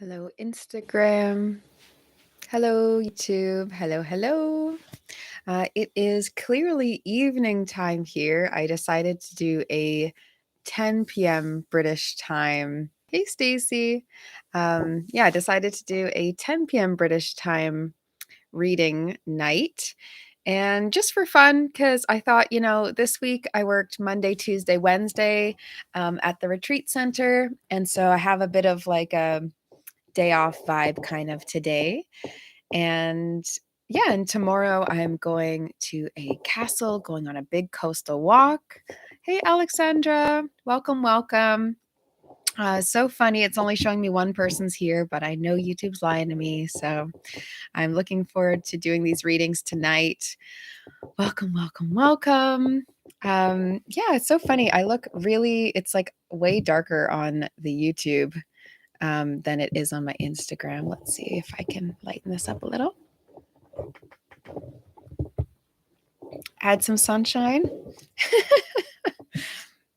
Hello, Instagram. Hello, YouTube. Hello, hello. It is clearly evening time here. I decided to do a 10 p.m. British time. Hey, Stacy. I decided to do a 10 p.m. British time reading night. And just for fun, because I thought, this week I worked Monday, Tuesday, Wednesday at the retreat center. And so I have a bit of like a day off vibe kind of today. And and tomorrow I'm going to a castle, going on a big coastal walk. Hey, Alexandra, welcome, welcome. So funny. It's only showing me one person's here, but I know YouTube's lying to me. So I'm looking forward to doing these readings tonight. Welcome, welcome, welcome. It's so funny. It's like way darker on the YouTube than it is on my Instagram. Let's see if I can lighten this up a little. Add some sunshine.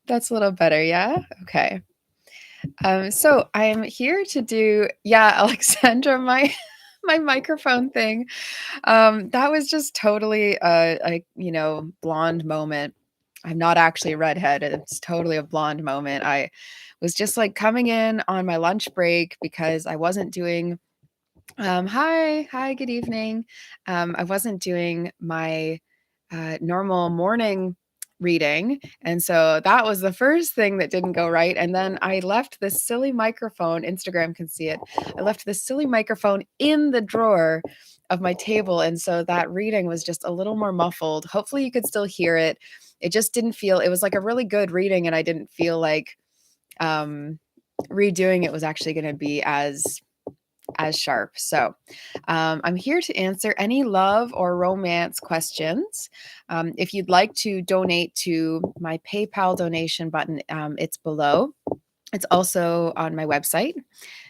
That's a little better, yeah? Okay. So I am here to do, Alexandra, my microphone thing. That was just totally a blonde moment. I'm not actually a redhead. It's totally a blonde moment. I was just like coming in on my lunch break because I wasn't doing hi, good evening. I wasn't doing my normal morning reading. And so that was the first thing that didn't go right. And then I left this silly microphone, Instagram can see it. I left this silly microphone in the drawer of my table. And so that reading was just a little more muffled. Hopefully you could still hear it. It just didn't feel, it was like a really good reading. And I didn't feel like redoing it was actually going to be as sharp. So I'm here to answer any love or romance questions. If you'd like to donate to my PayPal donation button, it's below. It's also on my website.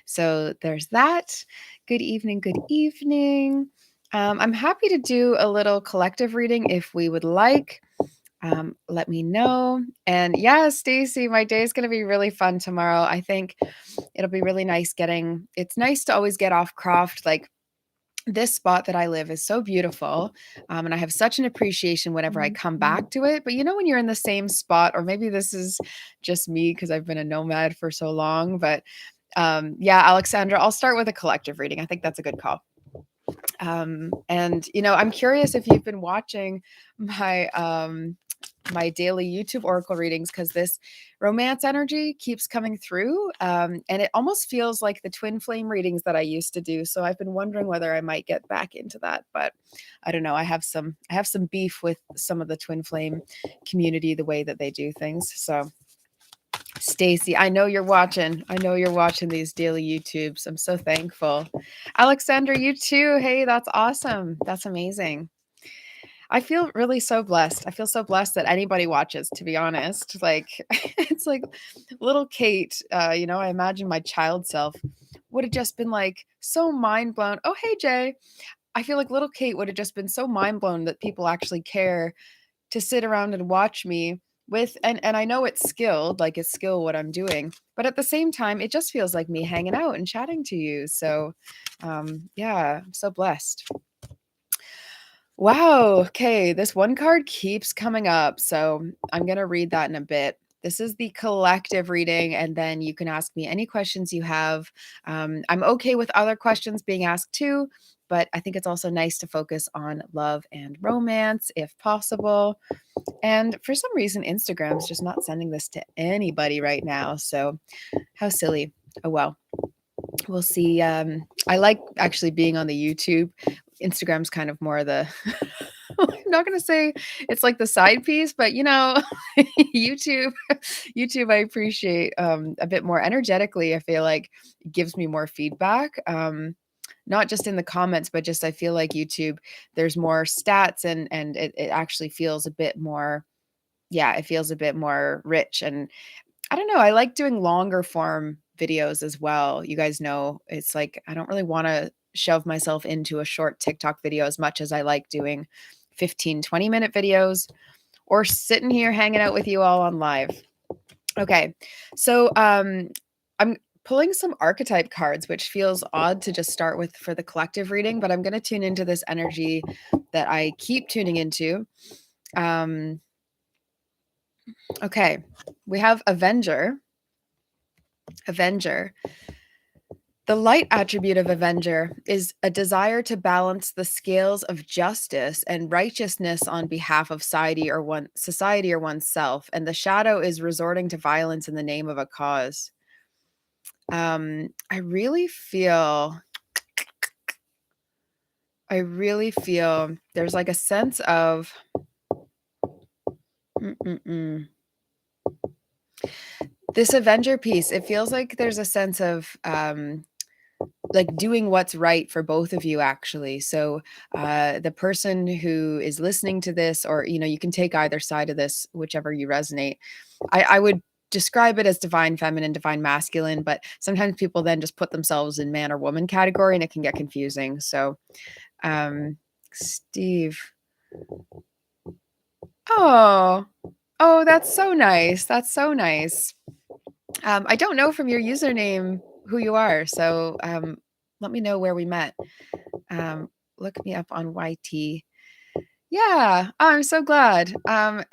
So there's that. Good evening. Good evening. I'm happy to do a little collective reading if we would like. Let me know. And yeah, Stacy, my day is going to be really fun tomorrow. I think it'll be really nice it's nice to always get off Croft. Like this spot that I live is so beautiful. And I have such an appreciation whenever I come back to it. But when you're in the same spot, or maybe this is just me because I've been a nomad for so long. But Alexandra, I'll start with a collective reading. I think that's a good call. I'm curious if you've been watching my daily YouTube oracle readings, because this romance energy keeps coming through, and it almost feels like the twin flame readings that I used to do. So I've been wondering whether I might get back into that, but I don't know. I have some beef with some of the twin flame community, the way that they do things. So Stacy, I know you're watching. I know you're watching these daily YouTubes. I'm so thankful. Alexandra, you too. Hey, that's awesome. That's amazing. I feel really so blessed. I feel so blessed that anybody watches, to be honest. Like, it's like little Kate, I imagine my child self would have just been like so mind blown. Oh, hey, Jay. I feel like little Kate would have just been so mind blown that people actually care to sit around and watch me with, and I know it's skilled, like it's skill what I'm doing, but at the same time, it just feels like me hanging out and chatting to you. So, I'm so blessed. Wow. Okay. This one card keeps coming up. So I'm going to read that in a bit. This is the collective reading, and then you can ask me any questions you have. I'm okay with other questions being asked too, but I think it's also nice to focus on love and romance if possible. And for some reason, Instagram's just not sending this to anybody right now. So how silly. Oh, well. We'll see. I like actually being on the YouTube. Instagram's kind of more the I'm not going to say it's like the side piece, but YouTube YouTube I appreciate a bit more energetically. I feel like it gives me more feedback. Not just in the comments, but just I feel like YouTube, there's more stats, and it actually feels a bit more, it feels a bit more rich. And I don't know, I like doing longer form videos as well. You guys know, it's like I don't really want to shove myself into a short TikTok video as much as I like doing 15, 20-minute videos or sitting here hanging out with you all on live. Okay. So I'm pulling some archetype cards, which feels odd to just start with for the collective reading, but I'm going to tune into this energy that I keep tuning into. Okay, we have Avenger. Avenger. The light attribute of Avenger is a desire to balance the scales of justice and righteousness on behalf of society or oneself, and the shadow is resorting to violence in the name of a cause. I really feel there's like a sense of this Avenger piece. It feels like there's a sense of like doing what's right for both of you, actually. So the person who is listening to this, or you can take either side of this, whichever you resonate. I would describe it as divine feminine, divine masculine, but sometimes people then just put themselves in man or woman category, and it can get confusing. So Steve. Oh, that's so nice. That's so nice. I don't know from your username who you are, so let me know where we met. Look me up on YT. Yeah, I'm so glad.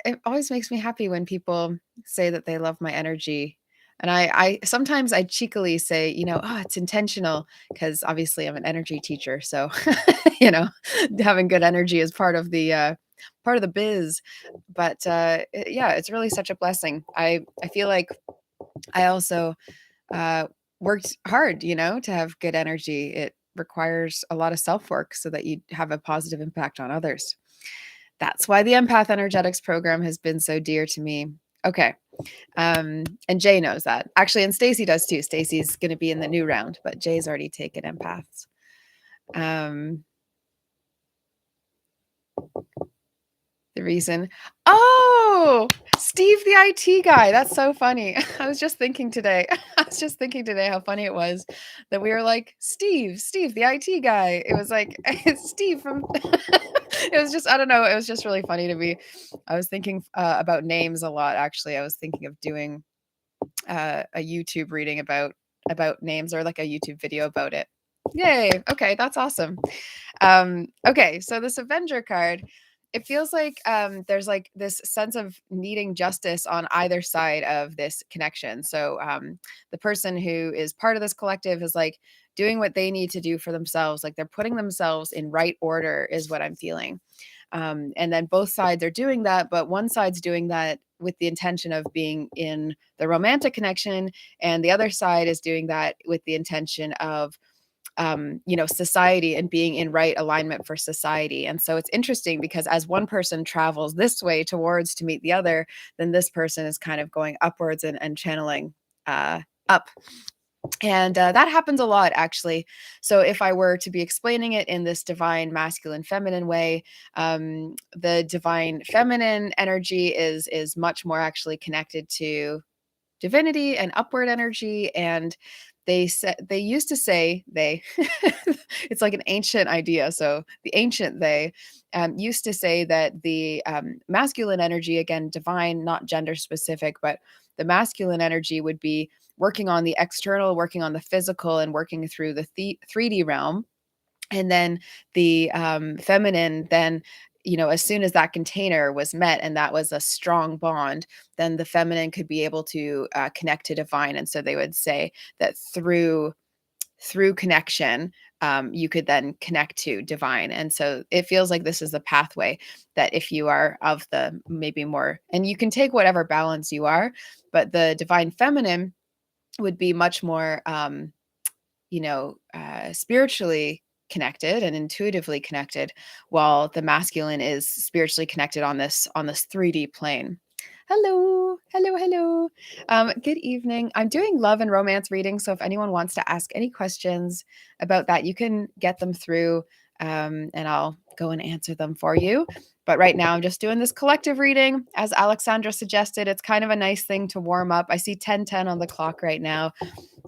It always makes me happy when people say that they love my energy. And I sometimes I cheekily say, oh, it's intentional, because obviously I'm an energy teacher. So, having good energy is part of the biz. But yeah, it's really such a blessing. I feel like I also worked hard, to have good energy. It requires a lot of self work so that you have a positive impact on others. That's why the Empath Energetics program has been so dear to me. Okay. And Jay knows that. Actually, and Stacy does too. Stacy's going to be in the new round, but Jay's already taken empaths. The reason. Oh, Steve, the IT guy. That's so funny. I was just thinking today how funny it was that we were like, Steve, the IT guy. It was like, it's Steve from, it was just, I don't know. It was just really funny to me. I was thinking about names a lot, actually. I was thinking of doing a YouTube reading about names, or like a YouTube video about it. Yay. Okay. That's awesome. Okay. So this Avenger card, it feels like there's like this sense of needing justice on either side of this connection. So the person who is part of this collective is like doing what they need to do for themselves. Like they're putting themselves in right order is what I'm feeling. And then both sides are doing that, but one side's doing that with the intention of being in the romantic connection, and the other side is doing that with the intention of society and being in right alignment for society. And so it's interesting because as one person travels this way towards to meet the other, then this person is kind of going upwards and channeling up. And that happens a lot, actually. So if I were to be explaining it in this divine masculine feminine way, the divine feminine energy is much more actually connected to divinity and upward energy. And they used to say it's like an ancient idea. So the ancient used to say that the masculine energy, again, divine, not gender specific, but the masculine energy would be working on the external, working on the physical, and working through the 3D realm. And then the feminine, then, as soon as that container was met and that was a strong bond, then the feminine could be able to connect to divine. And so they would say that through connection, you could then connect to divine. And so it feels like this is the pathway that if you are of the maybe more, and you can take whatever balance you are, but the divine feminine would be much more, spiritually connected and intuitively connected, while the masculine is spiritually connected on this 3D plane. Hello. Good evening. I'm doing love and romance reading, so if anyone wants to ask any questions about that, you can get them through, and I'll go and answer them for you. But right now, I'm just doing this collective reading. As Alexandra suggested, it's kind of a nice thing to warm up. I see 10:10 on the clock right now,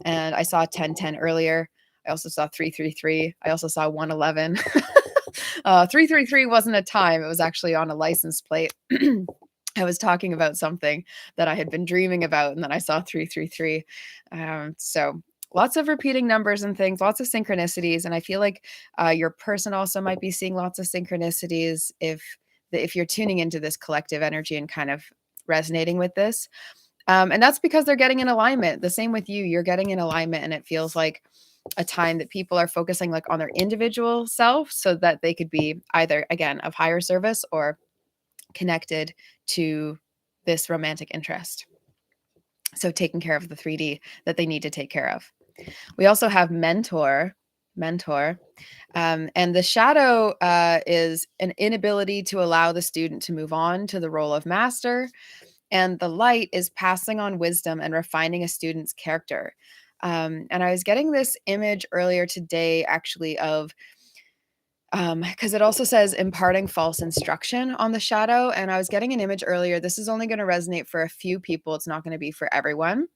and I saw 10:10 earlier. I also saw 333. I also saw 111. 333 wasn't a time. It was actually on a license plate. I was talking about something that I had been dreaming about, and then I saw 333. So lots of repeating numbers and things, lots of synchronicities. And I feel like your person also might be seeing lots of synchronicities if you're tuning into this collective energy and kind of resonating with this. And that's because they're getting in alignment. The same with you. You're getting in alignment, and it feels like a time that people are focusing like on their individual self so that they could be either, again, of higher service or connected to this romantic interest. So taking care of the 3D that they need to take care of. We also have mentor. And the shadow is an inability to allow the student to move on to the role of master. And the light is passing on wisdom and refining a student's character. And I was getting this image earlier today, actually, of because it also says imparting false instruction on the shadow. And I was getting an image earlier. This is only going to resonate for a few people. It's not going to be for everyone.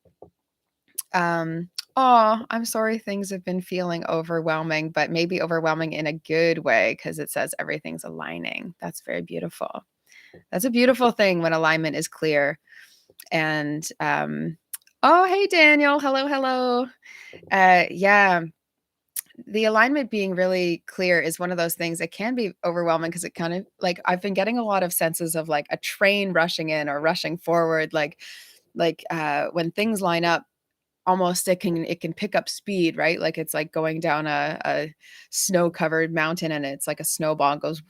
Oh, I'm sorry things have been feeling overwhelming, but maybe overwhelming in a good way because it says everything's aligning. That's very beautiful. That's a beautiful thing when alignment is clear. And oh, hey Daniel. Hello, hello. Yeah, the alignment being really clear is one of those things that can be overwhelming because it kind of like I've been getting a lot of senses of like a train rushing in or rushing forward, like when things line up almost it can pick up speed, right? Like it's like going down a snow covered mountain and it's like a snowball and goes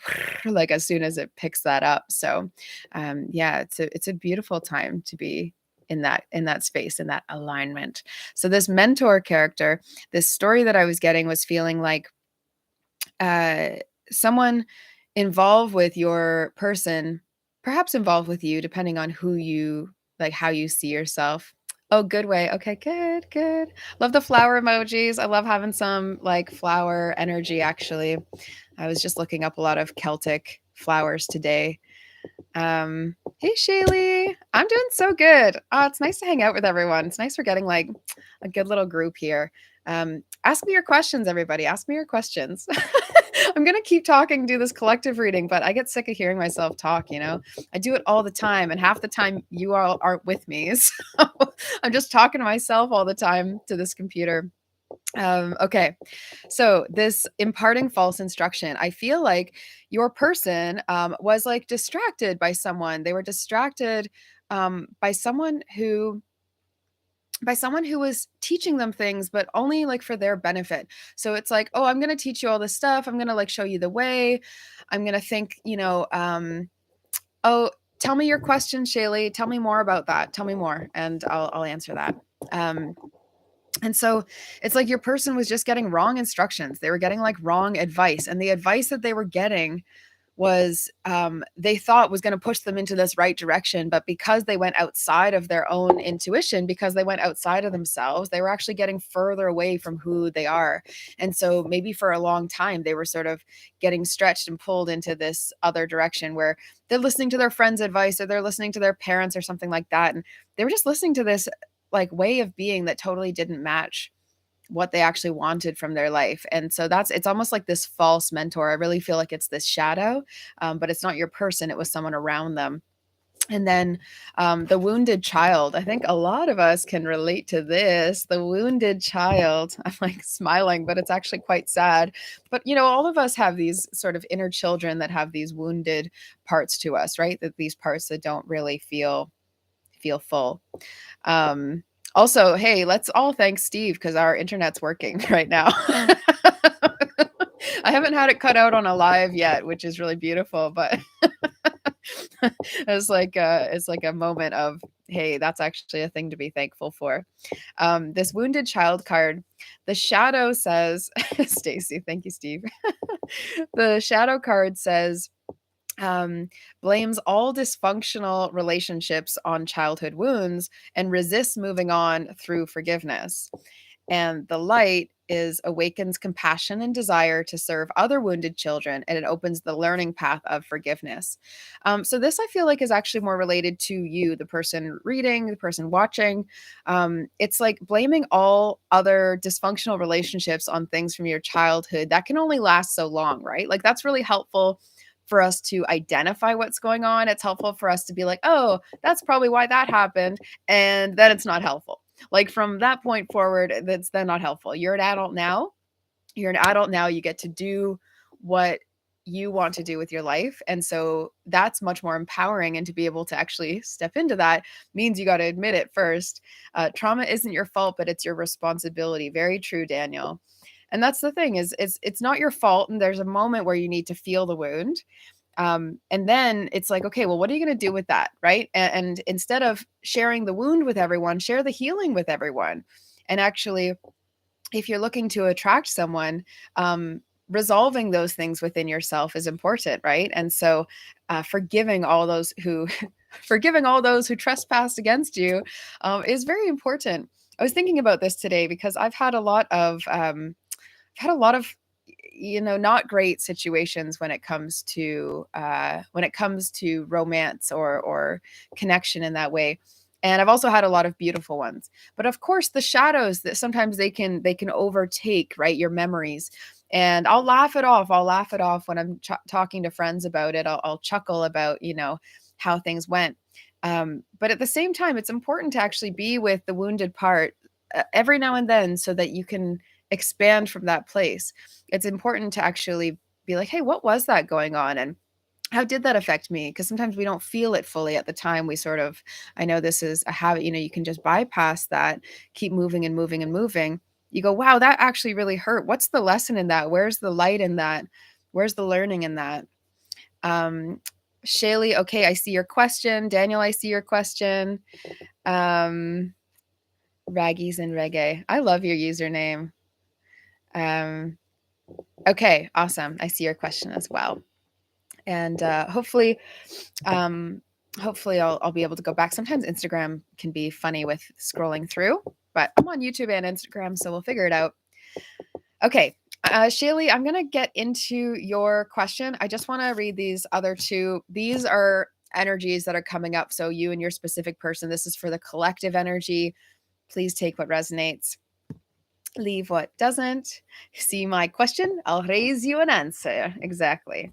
like as soon as it picks that up. So yeah, it's a beautiful time to be in that space, in that alignment. So this mentor character, this story that I was getting was feeling like uh someone involved with your person, perhaps involved with you, depending on who you like, how you see yourself. Oh, good way. Okay, good, good. Love the flower emojis. I love having some like flower energy, actually. I was just looking up a lot of Celtic flowers today. Hey Shaylee, I'm doing so good. It's nice to hang out with everyone. It's nice we're getting like a good little group here. Ask me your questions, everybody. Ask me your questions. I'm gonna keep talking, do this collective reading, but I get sick of hearing myself talk. I do it all the time, and half the time you all aren't with me, so I'm just talking to myself all the time to this computer. Okay, so this imparting false instruction, I feel like your person was like distracted by someone. They were distracted by someone who was teaching them things, but only like for their benefit. So it's like, oh, I'm going to teach you all this stuff. I'm going to like show you the way. I'm going to think, oh, tell me your question, Shaylee. Tell me more about that. Tell me more, and I'll answer that. Um, and so it's like your person was just getting wrong instructions. They were getting like wrong advice. And the advice that they were getting was they thought was going to push them into this right direction. But because they went outside of their own intuition, because they went outside of themselves, they were actually getting further away from who they are. And so maybe for a long time, they were sort of getting stretched and pulled into this other direction where they're listening to their friends' advice or they're listening to their parents or something like that. And they were just listening to this like way of being that totally didn't match what they actually wanted from their life. And so it's almost like this false mentor. I really feel like it's this shadow, but it's not your person. It was someone around them. And then the wounded child. I think a lot of us can relate to this. The wounded child. I'm like smiling, but it's actually quite sad. But, all of us have these sort of inner children that have these wounded parts to us, right? That these parts that don't really feel full. Also, hey, let's all thank Steve because our internet's working right now. I haven't had it cut out on a live yet, which is really beautiful, but it's like a moment of, hey, that's actually a thing to be thankful for. This wounded child card, the shadow says, Stacy, thank you, Steve. The shadow card says, blames all dysfunctional relationships on childhood wounds and resists moving on through forgiveness. And the light awakens compassion and desire to serve other wounded children, and it opens the learning path of forgiveness. So this I feel like is actually more related to you, the person reading, the person watching. It's like blaming all other dysfunctional relationships on things from your childhood that can only last so long, right? Like that's really helpful for us to identify what's going on. It's helpful for us to be like, oh, that's probably why that happened. And then it's not helpful. Like from that point forward, that's then not helpful. You're an adult now. You're an adult now. You get to do what you want to do with your life. And so that's much more empowering. And to be able to actually step into that means you got to admit it first. Trauma isn't your fault, but it's your responsibility. Very true, Daniel. And that's the thing is it's not your fault. And there's a moment where you need to feel the wound. And then it's like, okay, well, what are you going to do with that? Right. And instead of sharing the wound with everyone, share the healing with everyone. And actually, if you're looking to attract someone, resolving those things within yourself is important, right? And so, forgiving all those who forgiving all those who trespassed against you is very important. I was thinking about this today because I've had a lot of not great situations when it comes to romance or connection in that way. And I've also had a lot of beautiful ones. But of course, the shadows that sometimes they can overtake, right, your memories. And I'll laugh it off. I'll laugh it off when I'm talking to friends about it. I'll chuckle about, how things went. But at the same time, it's important to actually be with the wounded part every now and then so that you can expand from that place. It's important to actually be like, hey, what was that going on? And how did that affect me? Because sometimes we don't feel it fully at the time. I know this is a habit, you can just bypass that, keep moving and moving and moving. You go, wow, that actually really hurt. What's the lesson in that? Where's the light in that? Where's the learning in that? Shaylee, okay, I see your question. Daniel, I see your question. Raggies and reggae. I love your username. Okay, awesome. I see your question as well. And hopefully I'll be able to go back. Sometimes Instagram can be funny with scrolling through, but I'm on YouTube and Instagram, so we'll figure it out. Okay, Shaylee, I'm going to get into your question. I just want to read these other two. These are energies that are coming up. So you and your specific person, this is for the collective energy. Please take what resonates. Leave what doesn't. See my question? I'll raise you an answer. Exactly.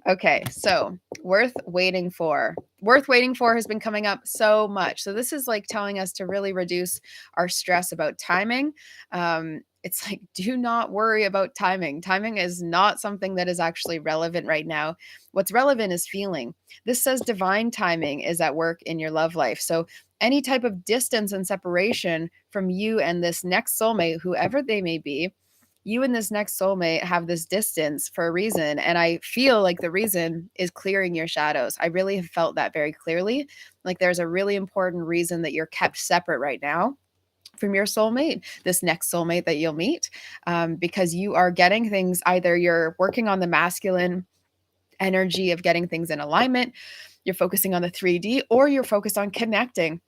Okay, so worth waiting for. Worth waiting for has been coming up so much. So this is like telling us to really reduce our stress about timing. It's like, do not worry about timing. Timing is not something that is actually relevant right now. What's relevant is feeling. This says divine timing is at work in your love life. So any type of distance and separation from you and this next soulmate, whoever they may be, you and this next soulmate have this distance for a reason. And I feel like the reason is clearing your shadows. I really have felt that very clearly. Like there's a really important reason that you're kept separate right now from your soulmate, this next soulmate that you'll meet, because you are getting things, either you're working on the masculine energy of getting things in alignment, you're focusing on the 3D, or you're focused on connecting,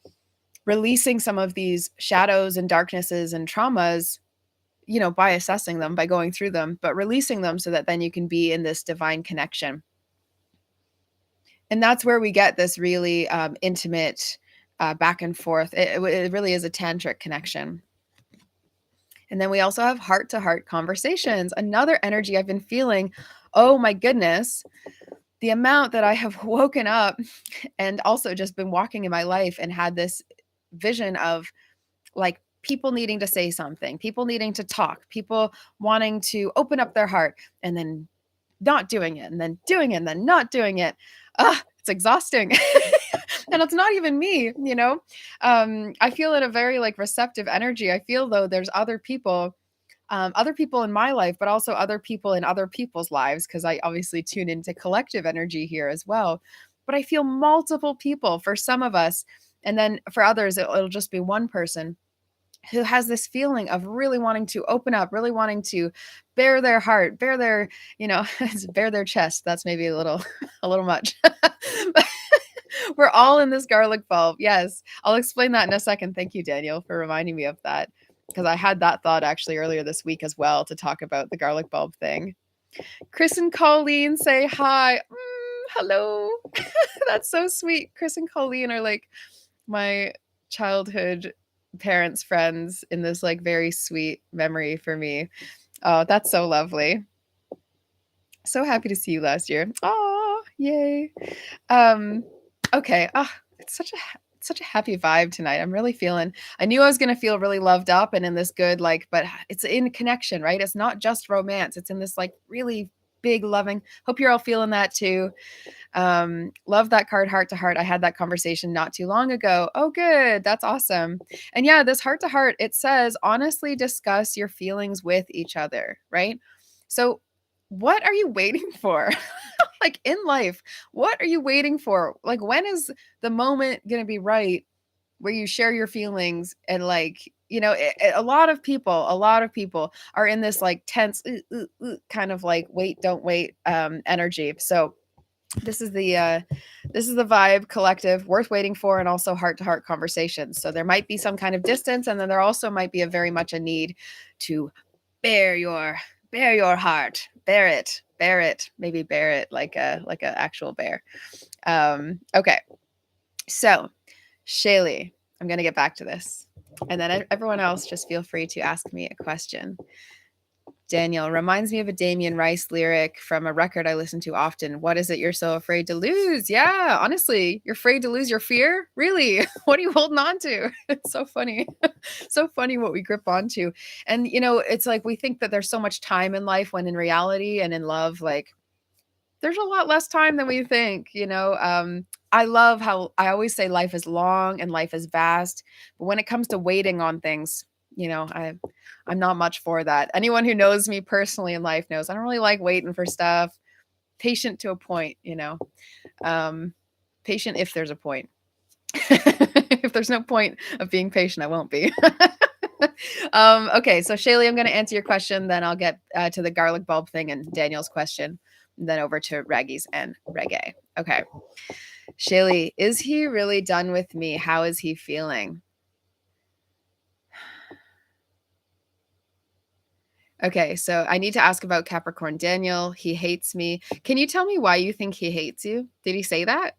releasing some of these shadows and darknesses and traumas, by assessing them, by going through them, but releasing them so that then you can be in this divine connection. And that's where we get this really intimate back and forth. It really is a tantric connection. And then we also have heart-to-heart conversations, another energy I've been feeling. Oh my goodness, the amount that I have woken up and also just been walking in my life and had this vision of like people needing to say something, people needing to talk, people wanting to open up their heart, and then not doing it, and then doing it, and then not doing it. It's exhausting. And it's not even me, I feel in a very like receptive energy. I feel though there's other people in my life, but also other people in other people's lives, because I obviously tune into collective energy here as well. But I feel multiple people for some of us. And then for others, it'll just be one person who has this feeling of really wanting to open up, really wanting to bare their heart, bare their, bare their chest. That's maybe a little much. We're all in this garlic bulb. Yes. I'll explain that in a second. Thank you, Daniel, for reminding me of that, because I had that thought actually earlier this week as well, to talk about the garlic bulb thing. Chris and Colleen say hi. Hello. That's so sweet. Chris and Colleen are like my childhood parents' friends in this like very sweet memory for me. Oh, that's so lovely. So happy to see you last year. Oh, yay. Okay. It's such a happy vibe tonight. I'm really feeling, I knew I was going to feel really loved up and in this good, like, but it's in connection, right? It's not just romance. It's in this like really big loving. Hope you're all feeling that too. Love that card, heart to heart. I had that conversation not too long ago. Oh, good. That's awesome. And yeah, this heart to heart, it says honestly discuss your feelings with each other, right? So, what are you waiting for? Like in life, what are you waiting for? Like, when is the moment going to be right where you share your feelings and like, a lot of people are in this like tense kind of like wait, don't wait energy. So, this is the vibe collective worth waiting for, and also heart to heart conversations. So there might be some kind of distance, and then there also might be a very much a need to bear your heart, bear it, maybe bear it like a actual bear. Okay, so Shaylee, I'm gonna get back to this, and then everyone else just feel free to ask me a question. Daniel reminds me of a Damien Rice lyric from a record I listen to often. What is it you're so afraid to lose? Yeah, honestly, you're afraid to lose your fear? Really? What are you holding on to? It's so funny. So funny what we grip onto. And, it's like we think that there's so much time in life when in reality and in love, like, there's a lot less time than we think. I love how I always say life is long and life is vast, but when it comes to waiting on things, I'm not much for that. Anyone who knows me personally in life knows I don't really like waiting for stuff. Patient to a point. Patient if there's a point. If there's no point of being patient, I won't be. Okay, so Shaylee, I'm going to answer your question, then I'll get to the garlic bulb thing and Daniel's question, then over to Raggies and Reggae. Okay. Shaylee, is he really done with me? How is he feeling? Okay, so I need to ask about Capricorn Daniel. He hates me. Can you tell me why you think he hates you? Did he say that?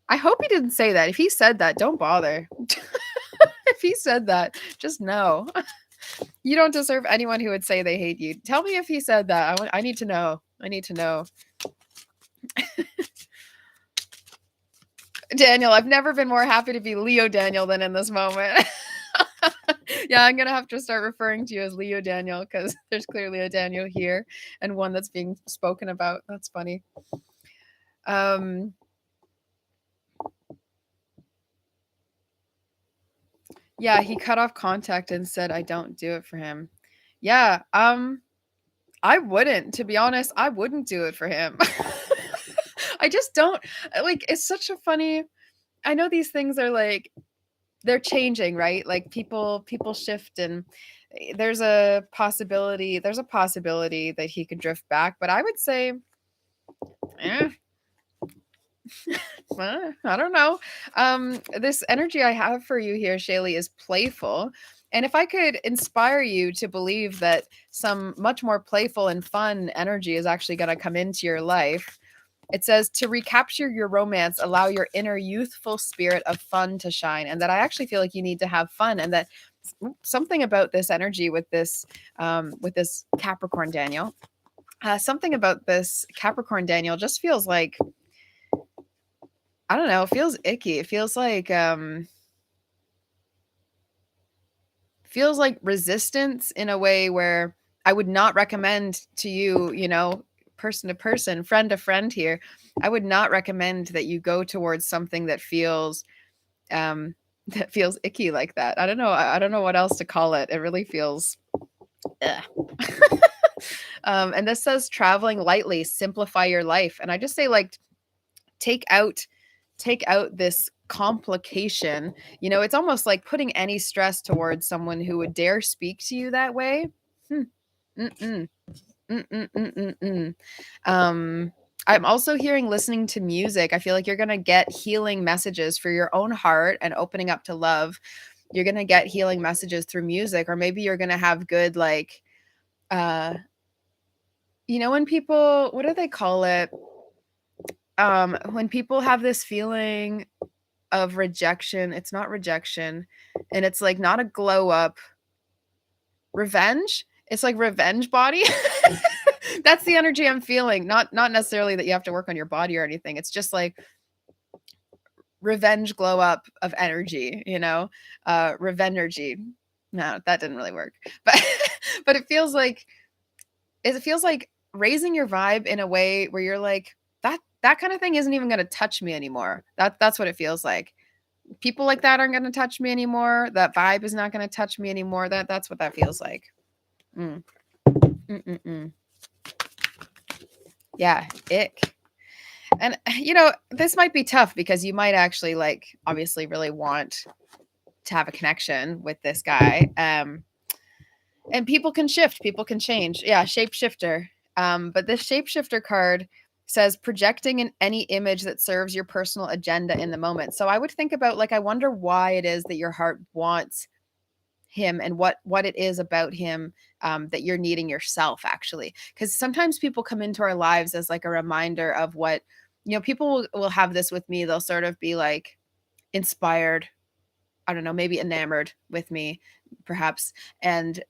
I hope he didn't say that. If he said that, don't bother. If he said that, just no. You don't deserve anyone who would say they hate you. Tell me if he said that. I need to know. I need to know. Daniel, I've never been more happy to be Leo Daniel than in this moment. Yeah, I'm going to have to start referring to you as Leo Daniel because there's clearly a Daniel here and one that's being spoken about. That's funny. Yeah, he cut off contact and said, I don't do it for him. Yeah, I wouldn't, to be honest, I wouldn't do it for him. I just don't like, it's such a funny, I know these things are like, they're changing, right? Like people shift, and there's a possibility that he could drift back, but I would say, well, I don't know. This energy I have for you here, Shaylee, is playful. And if I could inspire you to believe that some much more playful and fun energy is actually going to come into your life, it says to recapture your romance, allow your inner youthful spirit of fun to shine. And that I actually feel like you need to have fun, and that something about this energy with this Capricorn Daniel, something about this Capricorn Daniel just feels like, I don't know, it feels icky. It feels like resistance in a way where I would not recommend to you, person to person, friend to friend here. I would not recommend that you go towards something that feels icky like that. I don't know. I don't know what else to call it. It really feels and this says traveling lightly, simplify your life. And I just say, like, take out this complication. It's almost like putting any stress towards someone who would dare speak to you that way. Mm-mm. Mm-mm-mm-mm-mm. I'm also hearing listening to music. I feel like you're going to get healing messages for your own heart and opening up to love. You're going to get healing messages through music, or maybe you're going to have good, like, when people, what do they call it? When people have this feeling of rejection, it's not rejection, and it's like not a glow up, revenge. It's like revenge body. That's the energy I'm feeling. Not necessarily that you have to work on your body or anything. It's just like revenge glow up of energy, revenergy. No, that didn't really work. But but it feels like raising your vibe in a way where you're like, that kind of thing isn't even going to touch me anymore. That's what it feels like. People like that aren't going to touch me anymore. That vibe is not going to touch me anymore. That's what that feels like. Mm. Mm-mm-mm. Yeah, ick. And this might be tough because you might actually obviously really want to have a connection with this guy. And people can shift, people can change. Yeah, shapeshifter. But this shapeshifter card says projecting in any image that serves your personal agenda in the moment. So I would think about I wonder why it is that your heart wants him and what it is about him that you're needing yourself actually. Because sometimes people come into our lives as a reminder of what, people will have this with me. They'll sort of be inspired, I don't know, maybe enamored with me, perhaps. And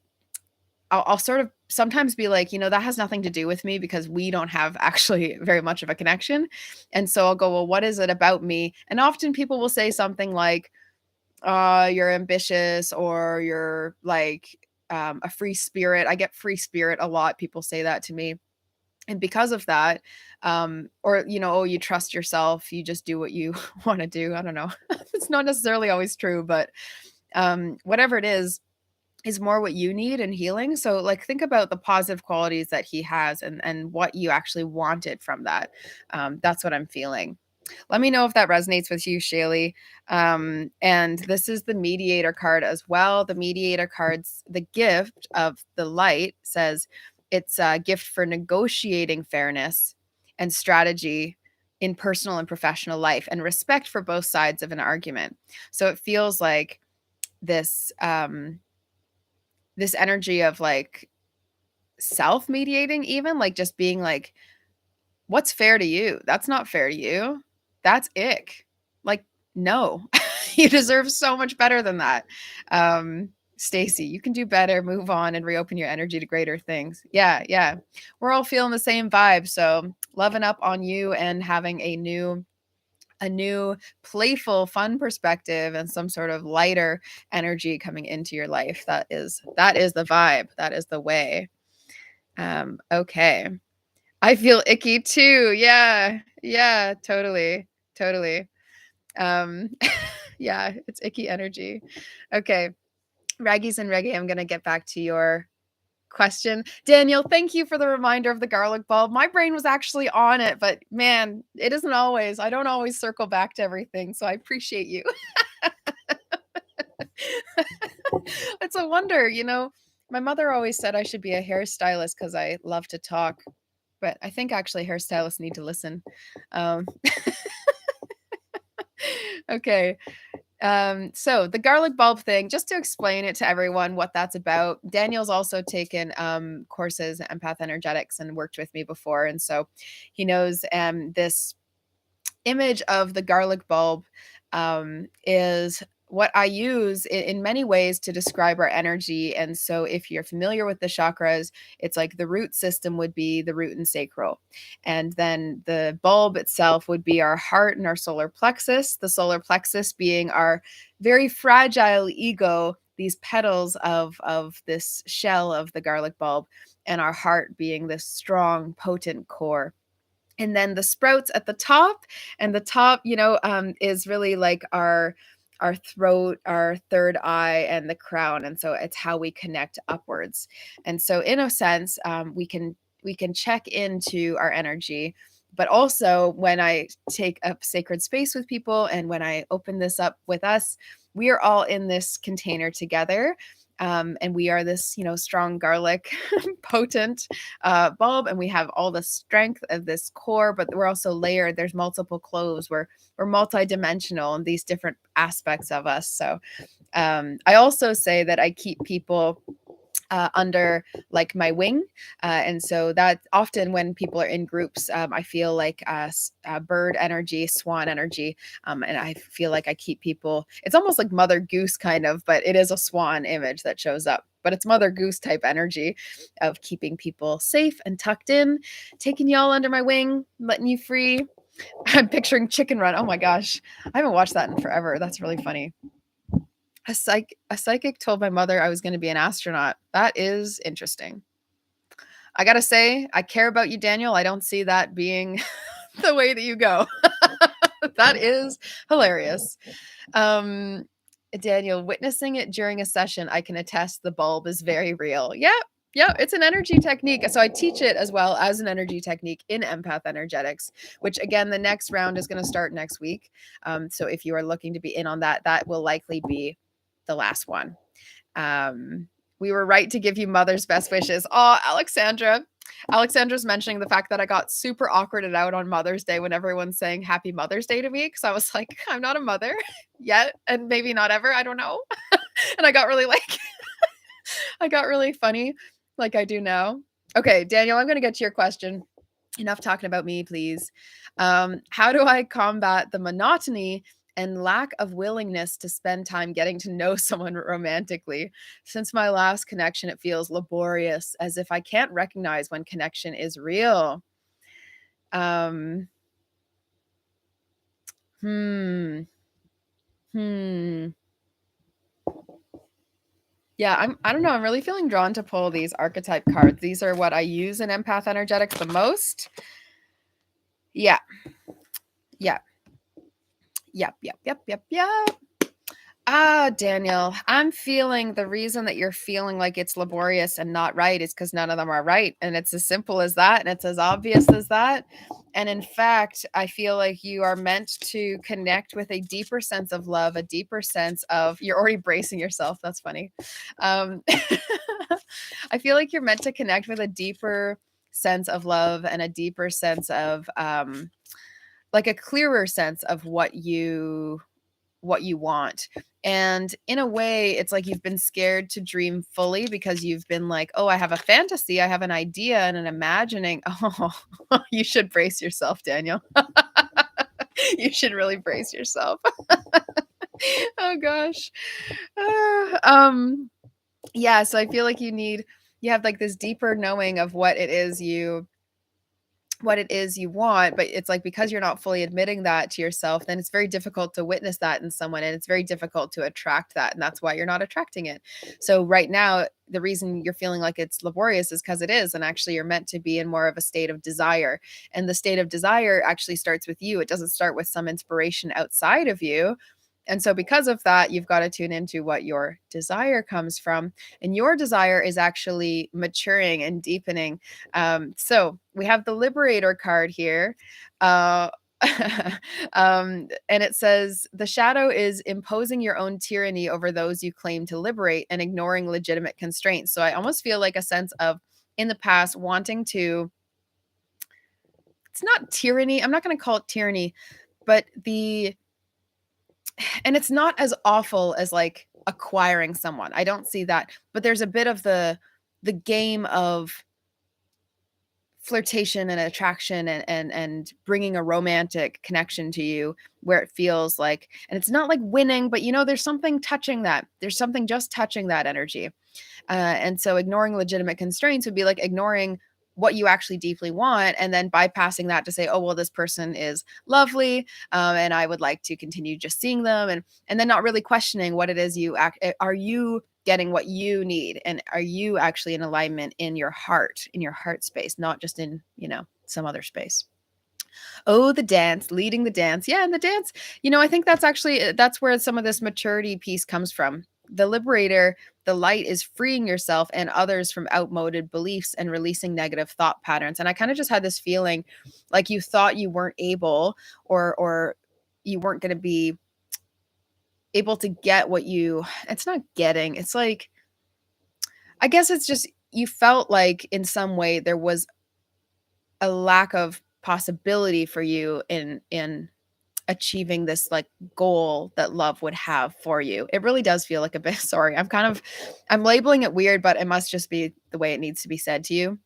I'll sort of sometimes be that has nothing to do with me because we don't have actually very much of a connection. And so I'll go, well, what is it about me? And often people will say something like, you're ambitious, or you're a free spirit. I get free spirit a lot. People say that to me. And because of that, or, oh, you trust yourself, you just do what you want to do. I don't know. It's not necessarily always true, but whatever it is more what you need in healing. So think about the positive qualities that he has and what you actually wanted from that. That's what I'm feeling. Let me know if that resonates with you, Shaylee. And this is the mediator card as well. The mediator card's the gift of the light says it's a gift for negotiating fairness and strategy in personal and professional life and respect for both sides of an argument. So it feels like this energy of self-mediating, even just being what's fair to you? That's not fair to you. That's ick. No. You deserve so much better than that. Stacy, you can do better, move on, and reopen your energy to greater things. Yeah. We're all feeling the same vibe. So loving up on you and having a new playful, fun perspective and some sort of lighter energy coming into your life. That is the vibe. That is the way. Okay. I feel icky too. Yeah, totally. Um, yeah, it's icky energy. Okay. Raggies and Reggae, I'm going to get back to your question. Daniel, thank you for the reminder of the garlic bulb. My brain was actually on it, but man, it isn't always. I don't always circle back to everything, so I appreciate you. It's a wonder, my mother always said I should be a hairstylist because I love to talk, but I think actually hairstylists need to listen. Okay. So the garlic bulb thing, just to explain it to everyone what that's about. Daniel's also taken courses in Empath Energetics and worked with me before. And so he knows this image of the garlic bulb is what I use in many ways to describe our energy. And so if you're familiar with the chakras, it's like the root system would be the root and sacral. And then the bulb itself would be our heart and our solar plexus, the solar plexus being our very fragile ego, these petals of this shell of the garlic bulb, and our heart being this strong, potent core. And then the sprouts at the top, and the top, is really like our throat, our third eye, and the crown. And so it's how we connect upwards. And so in a sense, we can check into our energy. But also when I take up sacred space with people and when I open this up with us, we are all in this container together. And we are this, strong garlic, potent bulb, and we have all the strength of this core, but we're also layered. There's multiple cloves. We're multidimensional in these different aspects of us. So I also say that I keep people under my wing. And so that often when people are in groups, I feel like bird energy, swan energy. And I feel like I keep people, it's almost like Mother Goose kind of, but it is a swan image that shows up. But it's Mother Goose type energy of keeping people safe and tucked in, taking y'all under my wing, letting you free. I'm picturing Chicken Run. Oh my gosh. I haven't watched that in forever. That's really funny. A psychic told my mother I was going to be an astronaut. That is interesting. I got to say, I care about you, Daniel. I don't see that being the way that you go. That is hilarious. Um, Daniel, witnessing it during a session, I can attest the bulb is very real. Yeah, yeah, it's an energy technique. So I teach it as well as an energy technique in Empath Energetics, which again, the next round is going to start next week. So if you are looking to be in on that, that will likely be the last one. We were right to give you mother's best wishes. Oh, Alexandra. Alexandra's mentioning the fact that I got super awkwarded out on Mother's Day when everyone's saying Happy Mother's Day to me. Cause I was like, I'm not a mother yet, and maybe not ever. I don't know. And I got really I got really funny, like I do now. Okay, Daniel, I'm going to get to your question. Enough talking about me, please. How do I combat the monotony and lack of willingness to spend time getting to know someone romantically? Since my last connection, it feels laborious, as if I can't recognize when connection is real. Um, hmm. Hmm. Yeah, I don't know. I'm really feeling drawn to pull these archetype cards. These are what I use in Empath Energetics the most. Yeah. Yeah. Yep. Yep. Yep. Yep. Yep. Ah, Daniel, I'm feeling the reason that you're feeling like it's laborious and not right is because none of them are right. And it's as simple as that. And it's as obvious as that. And in fact, I feel like you are meant to connect with a deeper sense of love, a deeper sense of, you're already bracing yourself. That's funny. I feel like you're meant to connect with a deeper sense of love and a deeper sense of, like a clearer sense of what you want. And in a way, it's like you've been scared to dream fully because you've been like, oh, I have a fantasy, I have an idea and an imagining. Oh, you should brace yourself, Daniel. You should really brace yourself. Oh gosh. Yeah, so I feel like you have like this deeper knowing of what it is you want, but it's like because you're not fully admitting that to yourself, then it's very difficult to witness that in someone, and it's very difficult to attract that, and that's why you're not attracting it. So right now, the reason you're feeling like it's laborious is because it is, and actually you're meant to be in more of a state of desire, and the state of desire actually starts with you. It doesn't start with some inspiration outside of you. And so, because of that, you've got to tune into what your desire comes from. And your desire is actually maturing and deepening. So, we have the Liberator card here. Uh, and it says the shadow is imposing your own tyranny over those you claim to liberate and ignoring legitimate constraints. So, I almost feel like a sense of in the past wanting to, it's not tyranny. I'm not going to call it tyranny, but and it's not as awful as like acquiring someone. I don't see that, but there's a bit of the game of flirtation and attraction and bringing a romantic connection to you where it feels like, and it's not like winning, but there's something touching that. There's something just touching that energy. And so ignoring legitimate constraints would be like ignoring what you actually deeply want and then bypassing that to say, oh, well, this person is lovely, and I would like to continue just seeing them, and then not really questioning what it is are you getting what you need, and are you actually in alignment in your heart space, not just in some other space. Oh, the dance, leading the dance. Yeah, and the dance, I think that's where some of this maturity piece comes from. The liberator, the light is freeing yourself and others from outmoded beliefs and releasing negative thought patterns. And I kind of just had this feeling like you thought you weren't able, or you weren't going to be able to get it's not getting, it's like, I guess it's just you felt like in some way there was a lack of possibility for you in achieving this like goal that love would have for you. It really does feel like a bit sorry. I'm labeling it weird, but it must just be the way it needs to be said to you.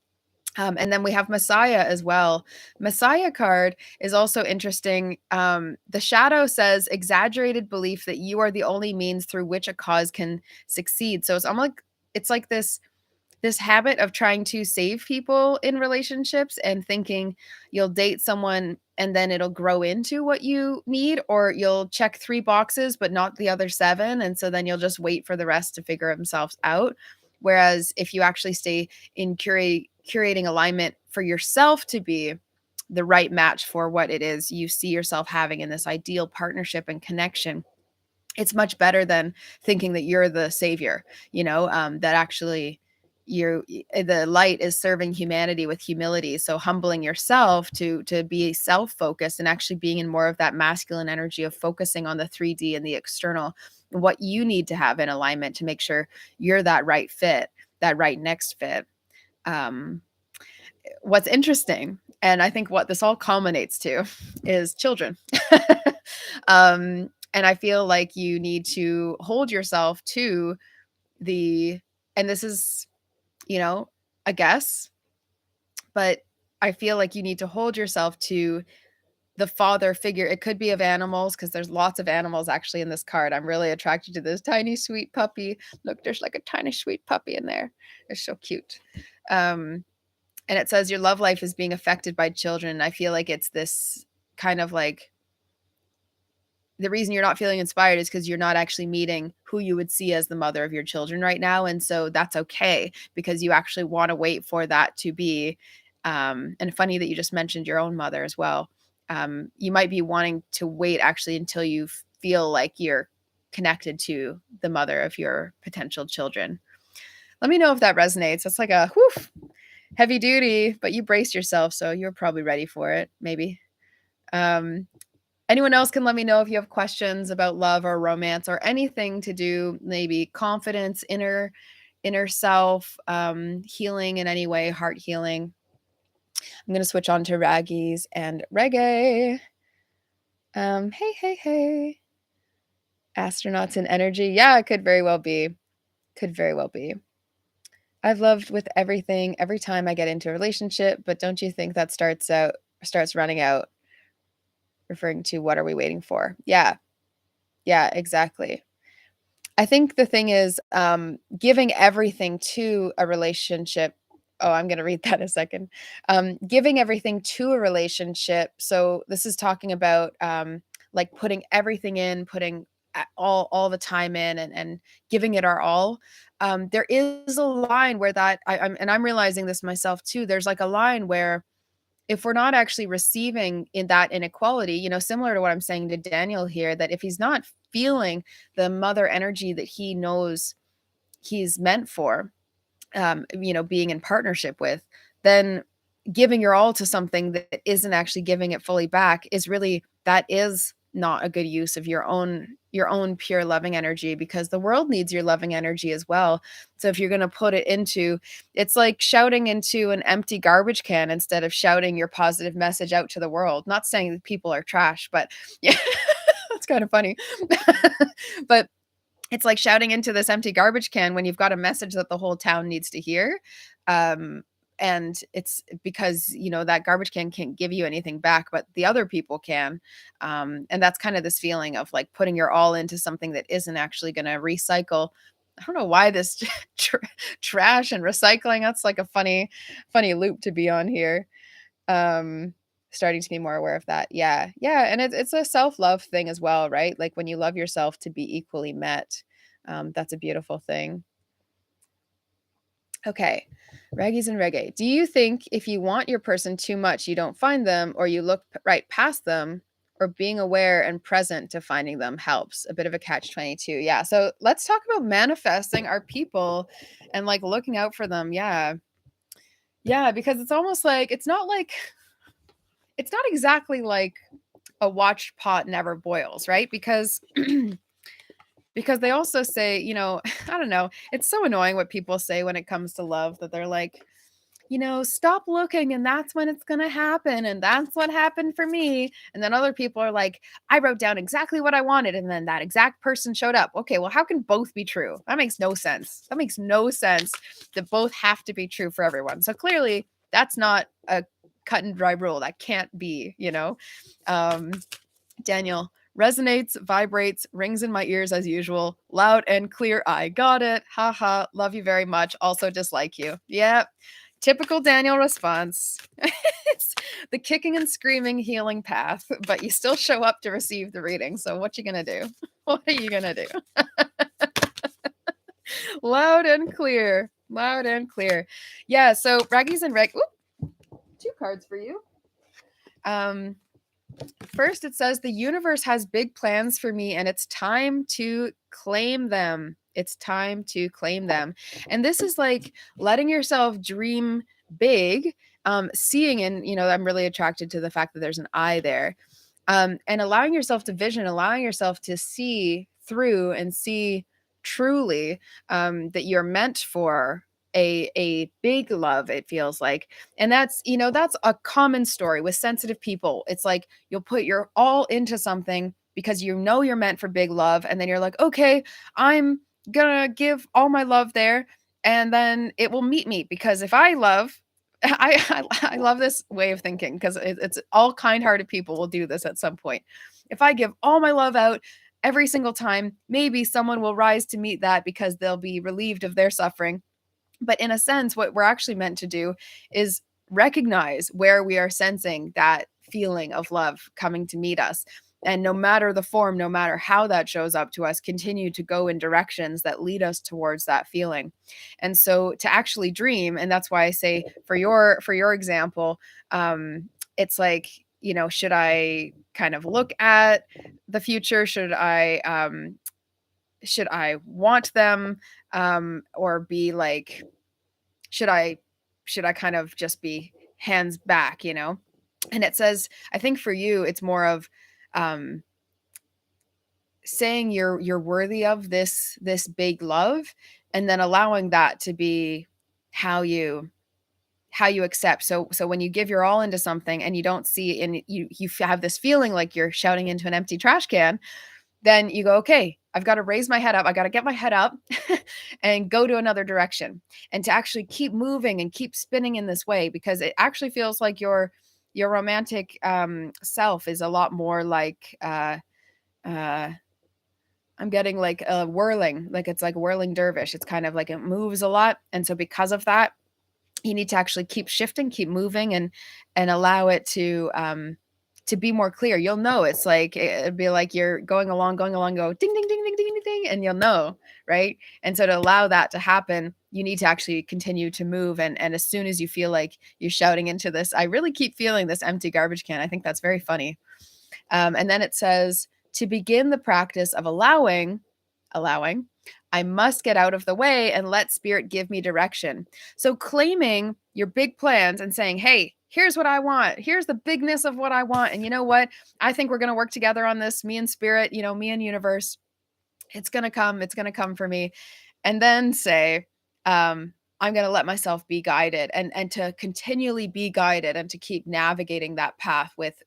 And then we have Messiah as well. Messiah card is also interesting. The shadow says exaggerated belief that you are the only means through which a cause can succeed. So it's almost like it's like this this habit of trying to save people in relationships and thinking you'll date someone and then it'll grow into what you need, or you'll check 3 boxes but not the other 7, and so then you'll just wait for the rest to figure themselves out. Whereas if you actually stay in curating alignment for yourself to be the right match for what it is you see yourself having in this ideal partnership and connection, it's much better than thinking that you're the savior, that actually the light is serving humanity with humility. So humbling yourself to be self-focused and actually being in more of that masculine energy of focusing on the 3D and the external, what you need to have in alignment to make sure you're that right fit, that right next fit. What's interesting, and I think what this all culminates to, is children. And I feel like you need to hold yourself to and this is, a guess, but I feel like you need to hold yourself to the father figure. It could be of animals, because there's lots of animals actually in this card. I'm really attracted to this tiny sweet puppy. Look, there's like a tiny sweet puppy in there. They're so cute. And it says your love life is being affected by children. I feel like it's this kind of like, the reason you're not feeling inspired is because you're not actually meeting who you would see as the mother of your children right now. And so that's okay, because you actually want to wait for that to be, and funny that you just mentioned your own mother as well. You might be wanting to wait actually until you feel like you're connected to the mother of your potential children. Let me know if that resonates. That's like a whew, heavy duty, but you braced yourself, so you're probably ready for it, maybe. Anyone else can let me know if you have questions about love or romance or anything to do, maybe confidence, inner self, healing in any way, heart healing. I'm going to switch on to raggies and reggae. Hey. Astronauts in energy. Yeah, it could very well be. Could very well be. I've loved with everything every time I get into a relationship, but don't you think that starts running out? Referring to what are we waiting for? Yeah, exactly. I think the thing is, giving everything to a relationship. Oh, I'm going to read that in a second. Giving everything to a relationship. So this is talking about like putting everything in, putting all the time in, and giving it our all. There is a line where I'm realizing this myself too. There's like a line where if we're not actually receiving in that inequality, similar to what I'm saying to Daniel here, that if he's not feeling the mother energy that he knows he's meant for, being in partnership with, then giving your all to something that isn't actually giving it fully back that is not a good use of your own pure loving energy, because the world needs your loving energy as well. So if you're going to put it into, it's like shouting into an empty garbage can instead of shouting your positive message out to the world. Not saying that people are trash, but yeah, that's kind of funny. But it's like shouting into this empty garbage can when you've got a message that the whole town needs to hear. And it's because, that garbage can can't give you anything back, but the other people can. And that's kind of this feeling of like putting your all into something that isn't actually going to recycle. I don't know why this trash and recycling, that's like a funny loop to be on here. Starting to be more aware of that. Yeah. And it's a self-love thing as well, right? Like when you love yourself to be equally met, that's a beautiful thing. Okay. Raggies and reggae. Do you think if you want your person too much, you don't find them, or you look right past them, or being aware and present to finding them helps? A bit of a catch-22. Yeah. So let's talk about manifesting our people and like looking out for them. Yeah. Yeah. Because it's almost like, it's not exactly like a watched pot never boils, right? Because they also say, I don't know, it's so annoying what people say when it comes to love, that they're like, stop looking and that's when it's going to happen. And that's what happened for me. And then other people are like, I wrote down exactly what I wanted, and then that exact person showed up. Okay, well, how can both be true? That makes no sense. That makes no sense that both have to be true for everyone. So clearly that's not a cut and dry rule. That can't be, Daniel Resonates, vibrates, rings in my ears as usual. Loud and clear. I got it. Haha. Love you very much. Also dislike you. Yeah. Typical Daniel response. It's the kicking and screaming healing path, but you still show up to receive the reading. So what you gonna do? What are you gonna do? Loud and clear. Loud and clear. Yeah, so Raggies and Reg. Oop, 2 cards for you. First, it says the universe has big plans for me and it's time to claim them. It's time to claim them. And this is like letting yourself dream big, seeing, and, I'm really attracted to the fact that there's an eye there, and allowing yourself to vision, allowing yourself to see through and see truly, that you're meant for a big love, it feels like. And that's a common story with sensitive people. It's like you'll put your all into something because you're meant for big love, and then you're like, okay, I'm gonna give all my love there, and then it will meet me, because if I love, I love this way of thinking, because it's all kind-hearted people will do this at some point. If I give all my love out every single time, maybe someone will rise to meet that because they'll be relieved of their suffering. But in a sense, what we're actually meant to do is recognize where we are sensing that feeling of love coming to meet us. And no matter the form, no matter how that shows up to us, continue to go in directions that lead us towards that feeling. And so to actually dream, and that's why I say for your example, it's like, should I kind of look at the future? Should I want them, or be like, should I kind of just be hands back, And it says, I think for you it's more of, um saying you're worthy of this big love, and then allowing that to be how you accept. So when you give your all into something and you don't see, and you have this feeling like you're shouting into an empty trash can, then you go, okay, I've got to raise my head up. I got to get my head up and go to another direction, and to actually keep moving and keep spinning in this way, because it actually feels like your romantic, self is a lot more like, uh, I'm getting like a whirling, like it's like whirling dervish. It's kind of like it moves a lot. And so because of that, you need to actually keep shifting, keep moving, and allow it to be more clear. You'll know. It's like it'd be like you're going along, go ding ding ding ding ding ding ding, and you'll know, right? And so to allow that to happen, you need to actually continue to move. And as soon as you feel like you're shouting into this, I really keep feeling this empty garbage can. I think that's very funny. And then it says, to begin the practice of allowing, I must get out of the way and let spirit give me direction. So claiming your big plans and saying, hey, here's what I want. Here's the bigness of what I want. And you know what? I think we're going to work together on this, me and spirit, me and universe. It's going to come. It's going to come for me. And then say, I'm going to let myself be guided, and to continually be guided, and to keep navigating that path with,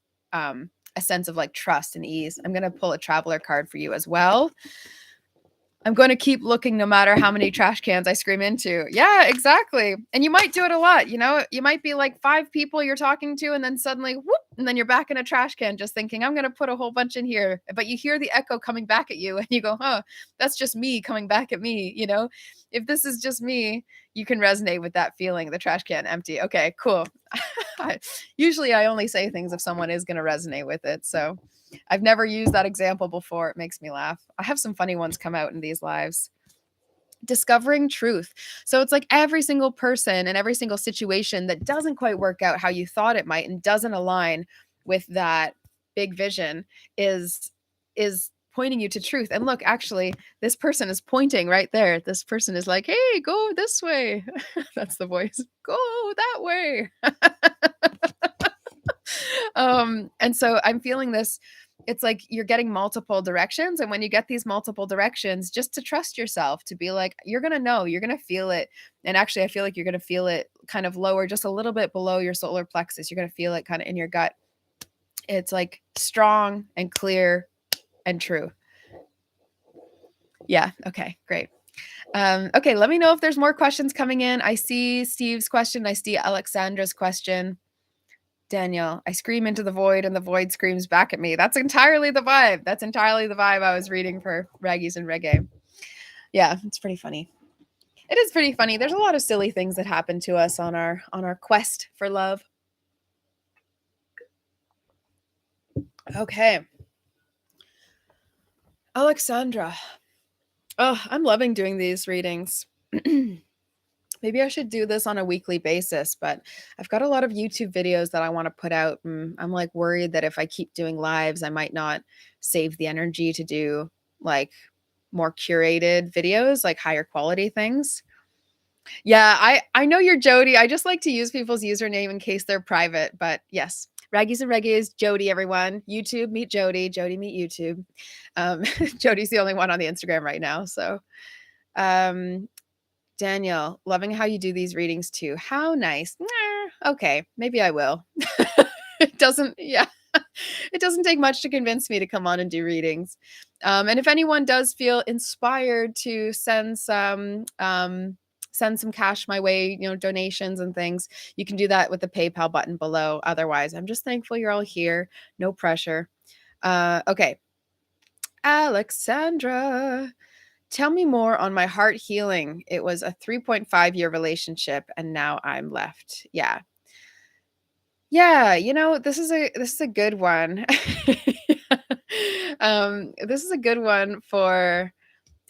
a sense of like trust and ease. I'm going to pull a traveler card for you as well. I'm going to keep looking no matter how many trash cans I scream into. Yeah, exactly. And you might do it a lot. You might be like 5 people you're talking to, and then suddenly, whoop, and then you're back in a trash can just thinking, I'm going to put a whole bunch in here. But you hear the echo coming back at you, and you go, huh, that's just me coming back at me. If this is just me, you can resonate with that feeling, the trash can empty. Okay, cool. Usually I only say things if someone is going to resonate with it. So I've never used that example before. It makes me laugh. I have some funny ones come out in these lives. Discovering truth. So it's like every single person and every single situation that doesn't quite work out how you thought it might, and doesn't align with that big vision, is pointing you to truth. And look, actually, this person is pointing right there. This person is like, hey, go this way. That's the voice. Go that way. And so I'm feeling this. It's like you're getting multiple directions. And when you get these multiple directions, just to trust yourself, to be like, you're going to know, you're going to feel it. And actually, I feel like you're going to feel it kind of lower, just a little bit below your solar plexus. You're going to feel it kind of in your gut. It's like strong and clear and true. Yeah. Okay, great. Okay, let me know if there's more questions coming in. I see Steve's question. I see Alexandra's question. Daniel, I scream into the void and the void screams back at me. That's entirely the vibe. That's entirely the vibe I was reading for Raggies and Reggae. Yeah, it's pretty funny. It is pretty funny. There's a lot of silly things that happen to us on our quest for love. Okay. Alexandra. Oh, I'm loving doing these readings. Maybe I should do this on a weekly basis, but I've got a lot of YouTube videos that I want to put out. And I'm like worried that if I keep doing lives, I might not save the energy to do like more curated videos, like higher quality things. Yeah, I know you're Jody. I just like to use people's username in case they're private, but yes. Raggies and Reggaes, Jody, everyone. YouTube, meet Jody. Jody, meet YouTube. Jody's the only one on the Instagram right now. So, um, Daniel, loving how you do these readings too. How nice. Okay, maybe I will. It doesn't, yeah, it doesn't take much to convince me to come on and do readings. And if anyone does feel inspired to send some cash my way, donations and things, you can do that with the PayPal button below. Otherwise, I'm just thankful you're all here. No pressure. Okay. Alexandra, tell me more on my heart healing. It was a 3.5-year relationship and now I'm left. Yeah. Yeah, this is a good one. This is a good one for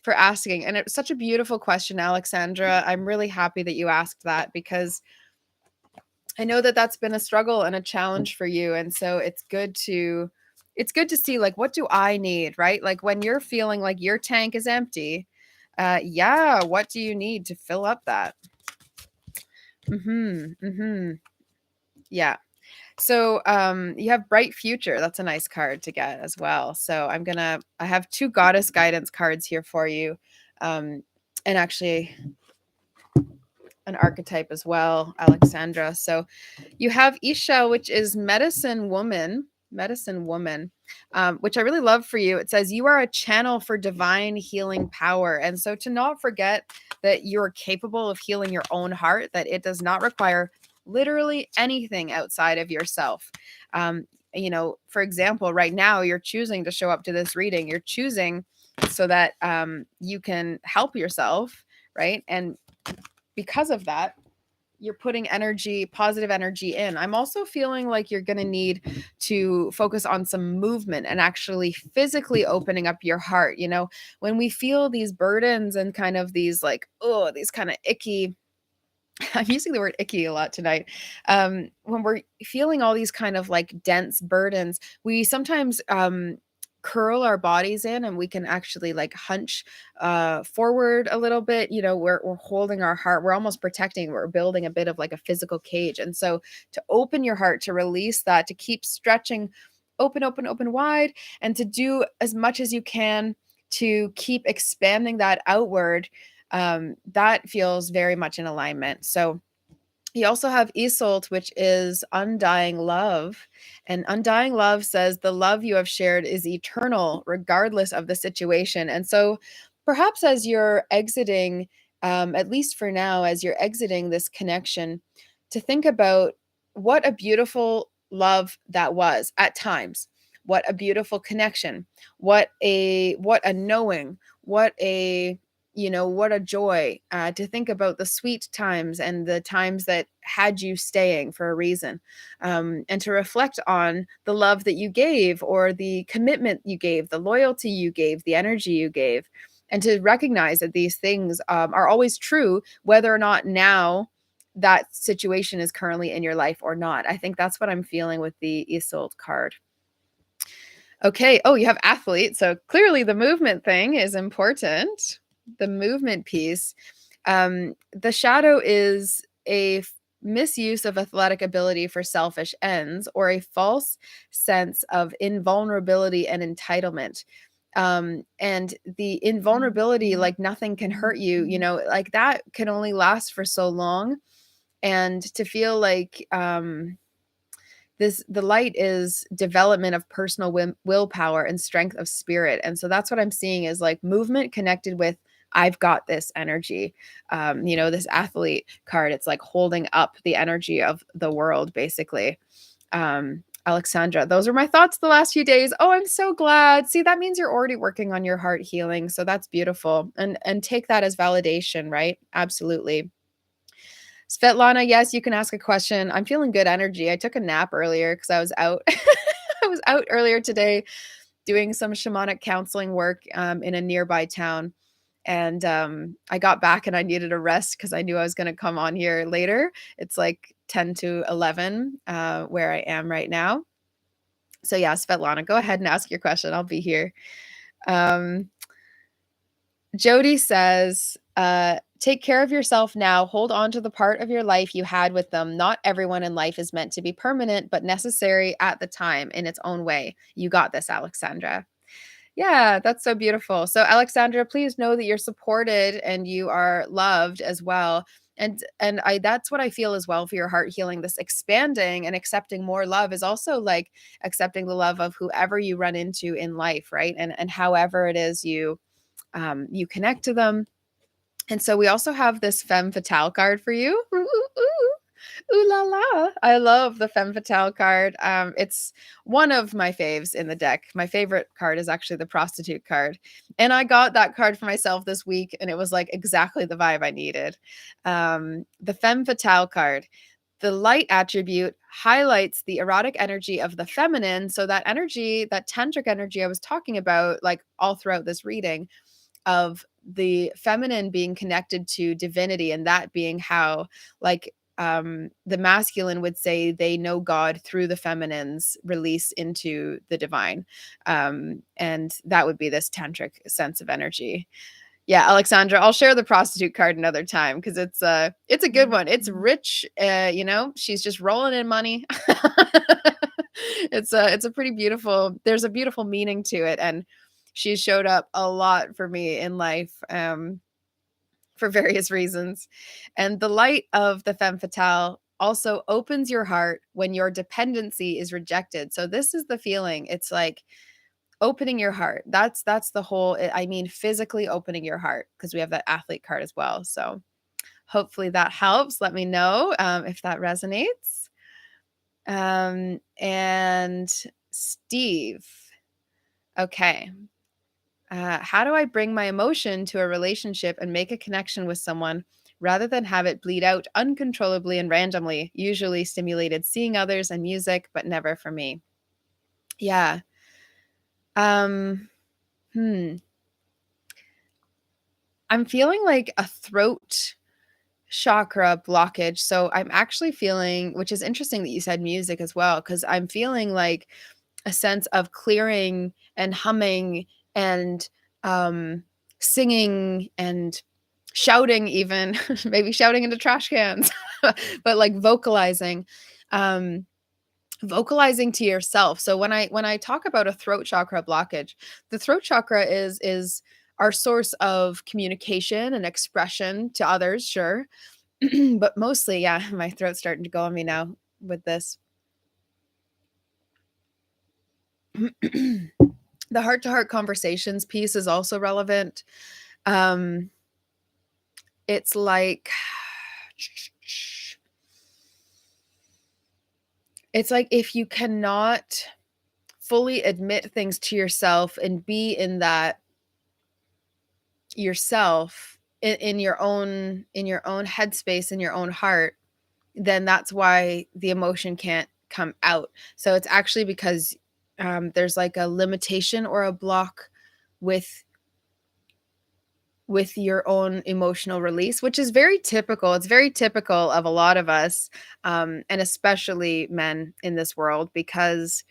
asking, and it's such a beautiful question, Alexandra. I'm really happy that you asked that because I know that that's been a struggle and a challenge for you, and so it's good to see, like, what do I need, right? Like when you're feeling like your tank is empty, yeah, what do you need to fill up that? Yeah. So you have bright future. That's a nice card to get as well. So I have two goddess guidance cards here for you. And actually an archetype as well, Alexandra. So you have Isha, which is medicine woman, which I really love for you. It says you are a channel for divine healing power. And so to not forget that you're capable of healing your own heart, that it does not require literally anything outside of yourself. For example, right now you're choosing to show up to this reading. You're choosing so that you can help yourself, right? And because of that, you're putting positive energy in. I'm also feeling like you're going to need to focus on some movement and actually physically opening up your heart. When we feel these burdens and kind of these like, oh, these kind of icky, I'm using the word icky a lot tonight. When we're feeling all these kind of like dense burdens, we sometimes curl our bodies in and we can actually like hunch forward a little bit. We're holding our heart. We're almost protecting. We're building a bit of like a physical cage. And so to open your heart, to release that, to keep stretching open, open, open wide, and to do as much as you can to keep expanding that outward, that feels very much in alignment. So you also have Isolt, which is undying love. And undying love says the love you have shared is eternal, regardless of the situation. And so perhaps as you're exiting, at least for now, as you're exiting this connection, to think about what a beautiful love that was at times. What a beautiful connection. What a knowing. What a joy to think about the sweet times and the times that had you staying for a reason, and to reflect on the love that you gave or the commitment you gave, the loyalty you gave, the energy you gave, and to recognize that these things are always true, whether or not now that situation is currently in your life or not. I think that's what I'm feeling with the Isolde card. Okay. Oh, you have athlete. So clearly the movement thing is important. The movement piece. The shadow is a misuse of athletic ability for selfish ends or a false sense of invulnerability and entitlement. And the invulnerability, like nothing can hurt you, like that can only last for so long. And to feel like, the light is development of personal willpower and strength of spirit. And so that's what I'm seeing is like movement connected with I've got this energy. This athlete card, it's like holding up the energy of the world, basically. Alexandra, those are my thoughts the last few days. Oh, I'm so glad. See, that means you're already working on your heart healing. So that's beautiful. And take that as validation, right? Absolutely. Svetlana, yes, you can ask a question. I'm feeling good energy. I took a nap earlier because I was out. I was out earlier today doing some shamanic counseling work in a nearby town. And I got back and I needed a rest because I knew I was going to come on here later. It's like 10 to 11 where I am right now. So yeah, Svetlana, go ahead and ask your question. I'll be here. Um, Jody says, take care of yourself now. Hold on to the part of your life you had with them. Not everyone in life is meant to be permanent, but necessary at the time in its own way. You got this, Alexandra. Yeah, that's so beautiful. So Alexandra, please know that you're supported and you are loved as well. And I that's what I feel as well for your heart healing. This expanding and accepting more love is also like accepting the love of whoever you run into in life, right? And however it is you connect to them. And so we also have this femme fatale card for you. Ooh, ooh, ooh. Ooh la la. I love the femme fatale card. It's one of my faves in the deck. My favorite card is actually the prostitute card. And I got that card for myself this week, and it was like exactly the vibe I needed. The femme fatale card. The light attribute highlights the erotic energy of the feminine. So that energy, that tantric energy I was talking about, like all throughout this reading, of the feminine being connected to divinity, and that being how like the masculine would say they know God through the feminine's release into the divine. And that would be this tantric sense of energy. Yeah, Alexandra, I'll share the prostitute card another time because it's a good one. It's rich, she's just rolling in money. It's a pretty beautiful, there's a beautiful meaning to it. And she showed up a lot for me in life for various reasons. And the light of the femme fatale also opens your heart when your dependency is rejected. So this is the feeling. It's like opening your heart. That's the whole, I mean, physically opening your heart, because we have that athlete card as well. So hopefully that helps. Let me know if that resonates. And Steve. Okay. How do I bring my emotion to a relationship and make a connection with someone rather than have it bleed out uncontrollably and randomly, usually stimulated seeing others and music, but never for me? Yeah. Um, hmm. I'm feeling like a throat chakra blockage. So I'm actually feeling, which is interesting that you said music as well, because I'm feeling like a sense of clearing and humming and singing and shouting, even maybe shouting into trash cans, but like um, vocalizing to yourself. So when I talk about a throat chakra blockage, the throat chakra is our source of communication and expression to others, sure. But mostly, yeah, my throat's starting to go on me now with this. The heart to heart conversations piece is also relevant. Um, it's like it's like if you cannot fully admit things to yourself and be in that yourself in your own headspace, in your own heart, then that's why the emotion can't come out. So it's actually because there's like a limitation or a block with your own emotional release, which is very typical. It's very typical of a lot of us, and especially men in this world, because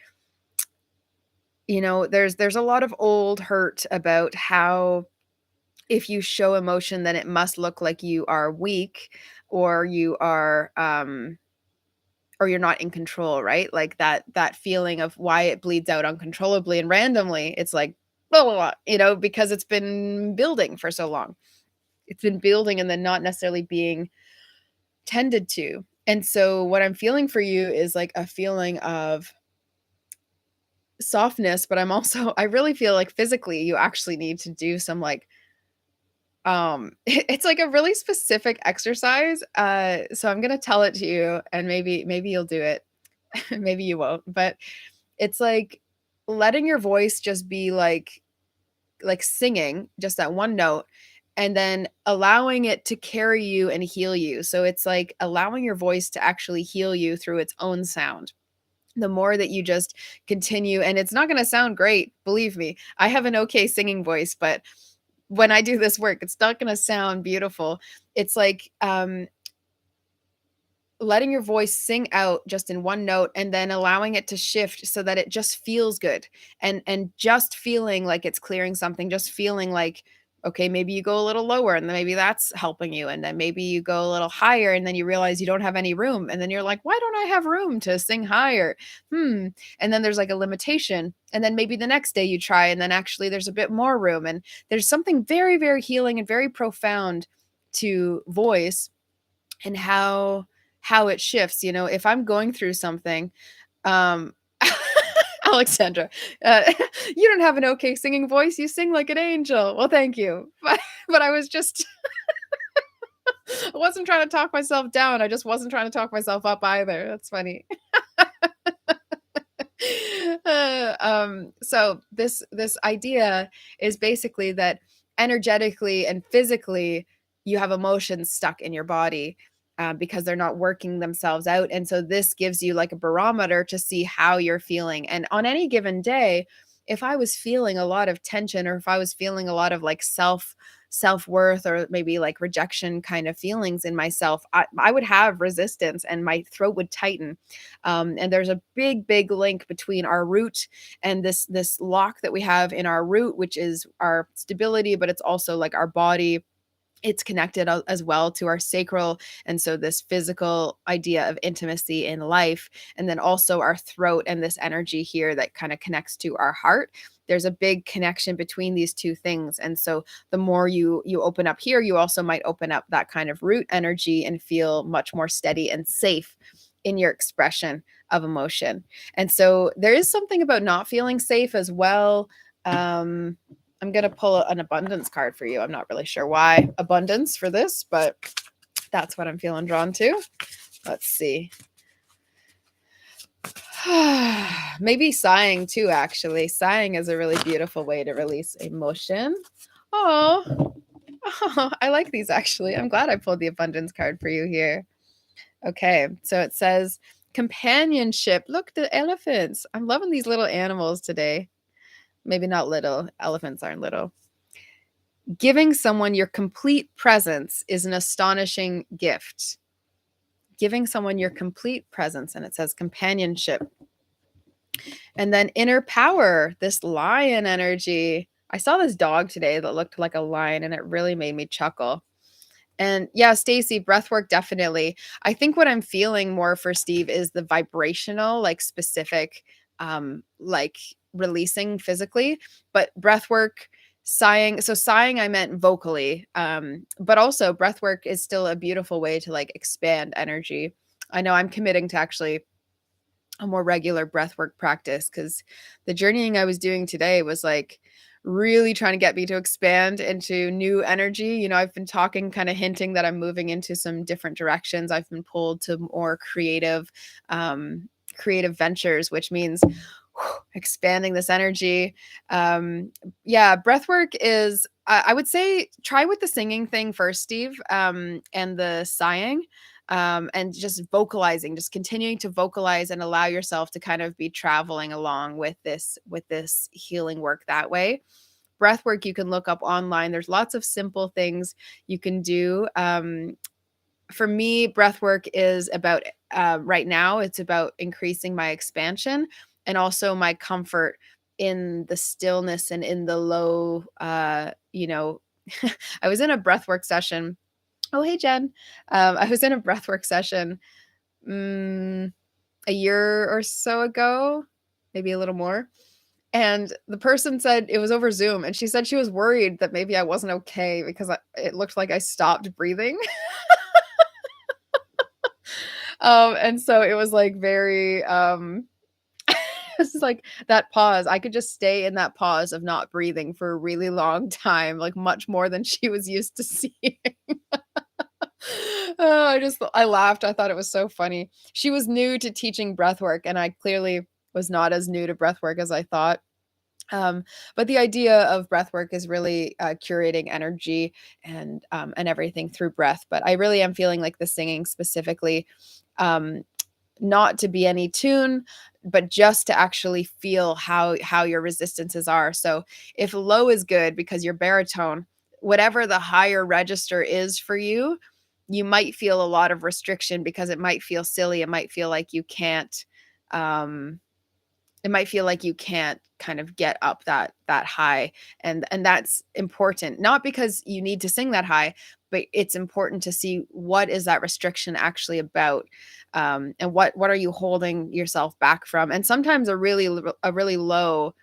there's a lot of old hurt about how if you show emotion, then it must look like you are weak, or you are or you're not in control, right? Like that feeling of why it bleeds out uncontrollably and randomly. It's like blah, blah, blah, because it's been building for so long. It's been building and then not necessarily being tended to. And so what I'm feeling for you is like a feeling of softness, but I really feel like physically you actually need to do some like it's like a really specific exercise. So I'm going to tell it to you and maybe you'll do it. maybe you won't, but it's like letting your voice just be like singing just that one note and then allowing it to carry you and heal you. So it's like allowing your voice to actually heal you through its own sound. The more that you just continue, and it's not going to sound great, believe me. I have an okay singing voice, but when I do this work, it's not going to sound beautiful. It's like letting your voice sing out just in one note and then allowing it to shift so that it just feels good, and just feeling like it's clearing something, just feeling like, okay, maybe you go a little lower and then maybe that's helping you, and then maybe you go a little higher and then you realize you don't have any room, and then you're like, why don't I have room to sing higher? And then there's like a limitation, and then maybe the next day you try and then actually there's a bit more room, and there's something very, very healing and very profound to voice and how it shifts. If I'm going through something, um Alexandra, uh, you don't have an okay singing voice. You sing like an angel. Well, thank you. But I was just I wasn't trying to talk myself down. I just wasn't trying to talk myself up either. That's funny. So this idea is basically that energetically and physically you have emotions stuck in your body, because they're not working themselves out, and so this gives you like a barometer to see how you're feeling. And on any given day, if I was feeling a lot of tension, or if I was feeling a lot of like self-worth, or maybe like rejection kind of feelings in myself, I would have resistance and my throat would tighten. And there's a big link between our root and this lock that we have in our root, which is our stability, but it's also like our body. It's connected as well to our sacral, and so this physical idea of intimacy in life, and then also our throat and this energy here that kind of connects to our heart. There's a big connection between these two things, and so the more you open up here, you also might open up that kind of root energy and feel much more steady and safe in your expression of emotion. And so there is something about not feeling safe as well. I'm going to pull an abundance card for you. I'm not really sure why abundance for this, but that's what I'm feeling drawn to. Let's see. Maybe sighing too, actually. Sighing is a really beautiful way to release emotion. Oh, I like these actually. I'm glad I pulled the abundance card for you here. Okay, so it says companionship. Look, the elephants. I'm loving these little animals today. Maybe not little. Elephants aren't little. Giving someone your complete presence is an astonishing gift. Giving someone your complete presence, and it says companionship. And then inner power, this lion energy. I saw this dog today that looked like a lion, and it really made me chuckle. And yeah, Stacy, breathwork definitely. I think what I'm feeling more for Steve is the vibrational, like specific, like releasing physically, but breathwork, sighing. So sighing, I meant vocally, but also breathwork is still a beautiful way to like expand energy. I know I'm committing to actually a more regular breathwork practice, because the journeying I was doing today was like really trying to get me to expand into new energy. I've been talking, kind of hinting that I'm moving into some different directions. I've been pulled to more creative ventures, which means expanding this energy. Yeah, breathwork is, I would say, try with the singing thing first, Steve, and the sighing, and just vocalizing, just continuing to vocalize and allow yourself to kind of be traveling along with this healing work that way. Breath work you can look up online. There's lots of simple things you can do. For me, breath work is about, right now, it's about increasing my expansion and also my comfort in the stillness and in the low, I was in a breathwork session. Oh, hey, Jen. I was in a breathwork session a year or so ago, maybe a little more. And the person said it was over Zoom, and she said she was worried that maybe I wasn't okay because it looked like I stopped breathing. And so it was like very, this is like that pause. I could just stay in that pause of not breathing for a really long time, like much more than she was used to seeing. I laughed. I thought it was so funny. She was new to teaching breath work, and I clearly was not as new to breath work as I thought. But the idea of breath work is really curating energy and everything through breath. But I really am feeling like the singing specifically, um, not to be any tune, but just to actually feel how your resistances are. So if low is good because you're baritone, whatever the higher register is for you, you might feel a lot of restriction because it might feel silly. It might feel like you can't. Um, it might feel like you can't kind of get up that high, and that's important, not because you need to sing that high, but it's important to see what is that restriction actually about, and what are you holding yourself back from. And sometimes a really low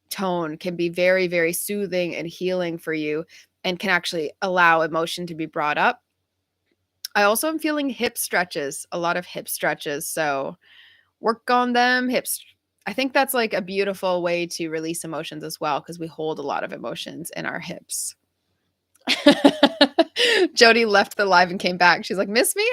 tone can be very, very soothing and healing for you, and can actually allow emotion to be brought up. I also am feeling hip stretches, a lot of hip stretches, so work on them hips. I think that's like a beautiful way to release emotions as well, because we hold a lot of emotions in our hips. Jody left the live and came back. She's like, miss me?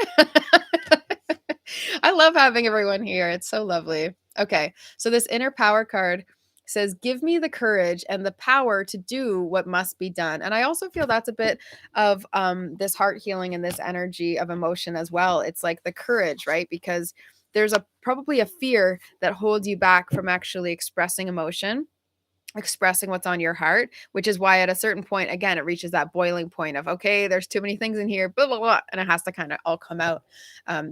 I love having everyone here. It's so lovely. Okay, so this inner power card says, give me the courage and the power to do what must be done. And I also feel that's a bit of this heart healing and this energy of emotion as well. It's like the courage, right? Because there's probably a fear that holds you back from actually expressing emotion, expressing what's on your heart, which is why at a certain point, again, it reaches that boiling point of, okay, there's too many things in here, blah, blah, blah, and it has to kind of all come out.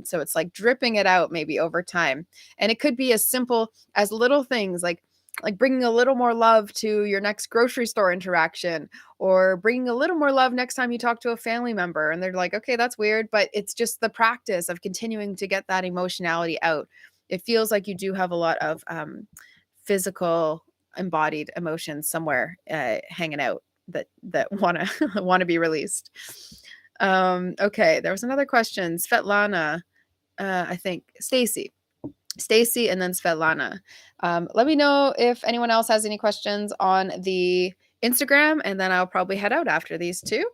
So it's like dripping it out maybe over time. And it could be as simple as little things like bringing a little more love to your next grocery store interaction, or bringing a little more love next time you talk to a family member. And they're like, okay, that's weird, but it's just the practice of continuing to get that emotionality out. It feels like you do have a lot of physical embodied emotions somewhere hanging out that want to want to be released. Okay, there was another question. Svetlana, I think Stacy, and then Svetlana. Let me know if anyone else has any questions on the Instagram, and then I'll probably head out after these two.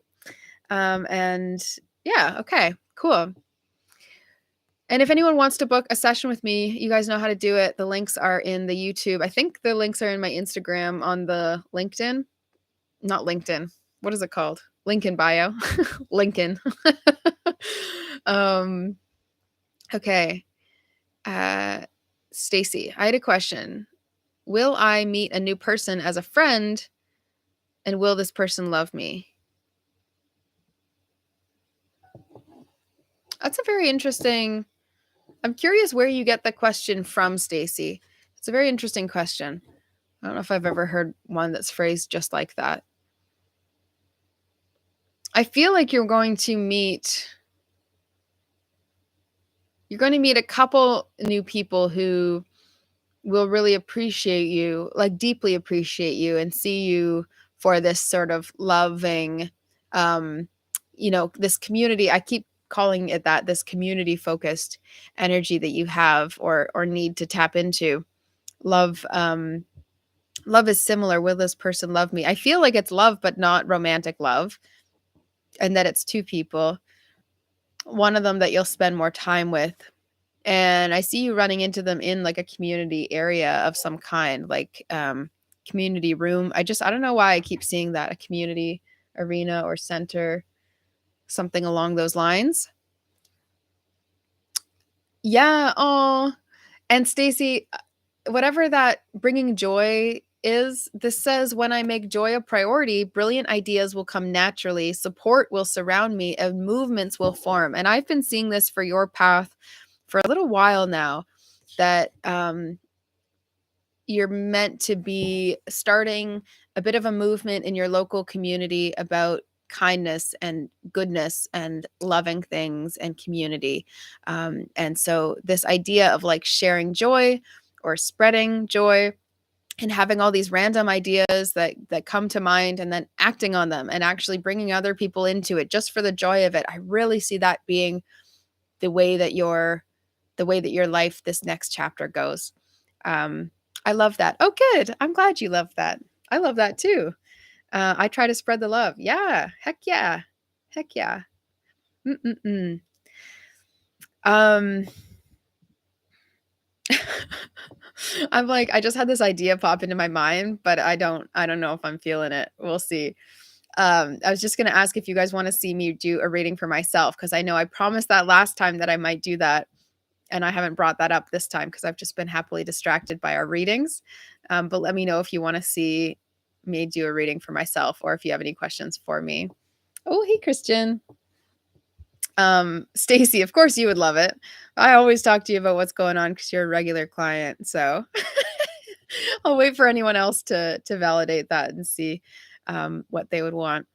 And yeah, okay, cool. And if anyone wants to book a session with me, you guys know how to do it. The links are in the YouTube. I think the links are in my Instagram on the LinkedIn. Not LinkedIn. What is it called? Link in bio. Lincoln. um, okay. Stacy, I had a question. Will I meet a new person as a friend, and will this person love me? That's a very interesting. I'm curious where you get the question from, Stacy. It's a very interesting question. I don't know if I've ever heard one that's phrased just like that. I feel like you're going to meet a couple new people who will really appreciate you, like deeply appreciate you, and see you for this sort of loving, um, this community. I keep calling it that, this community focused energy that you have or need to tap into. Love, love is similar. Will this person love me? I feel like it's love, but not romantic love, and that it's two people. One of them that you'll spend more time with. And I see you running into them in like a community area of some kind, like community room. I don't know why I keep seeing that, a community arena or center, something along those lines. Yeah. Oh, and Stacy, whatever that bringing joy is, this says, when I make joy a priority, brilliant ideas will come naturally, support will surround me, and movements will form. And I've been seeing this for your path for a little while now, that you're meant to be starting a bit of a movement in your local community about kindness and goodness and loving things and community. And so this idea of like sharing joy or spreading joy and having all these random ideas that come to mind, and then acting on them and actually bringing other people into it just for the joy of it. I really see that being the way that your life this next chapter goes. Um, I love that. Oh, good. I'm glad you love that. I love that too. I try to spread the love. Yeah. Heck yeah. Heck yeah. Mm-mm-mm. Um, I'm like, I just had this idea pop into my mind, but I don't know if I'm feeling it. We'll see. I was just gonna ask if you guys want to see me do a reading for myself because I know I promised that last time that I might do that, and I haven't brought that up this time because I've just been happily distracted by our readings. But let me know if you want to see me do a reading for myself or if you have any questions for me. Oh, hey, Christian. Stacy, of course you would love it. I always talk to you about what's going on because you're a regular client. So I'll wait for anyone else to validate that and see what they would want.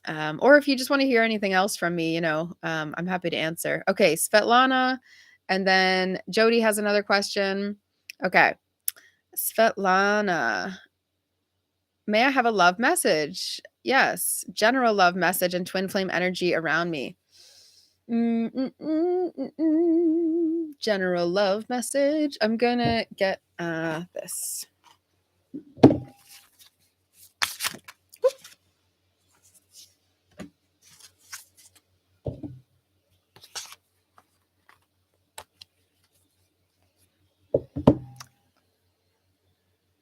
Or if you just want to hear anything else from me, I'm happy to answer. Okay, Svetlana, and then Jody has another question. Okay, Svetlana, may I have a love message? Yes, general love message and twin flame energy around me. General love message. I'm gonna get this.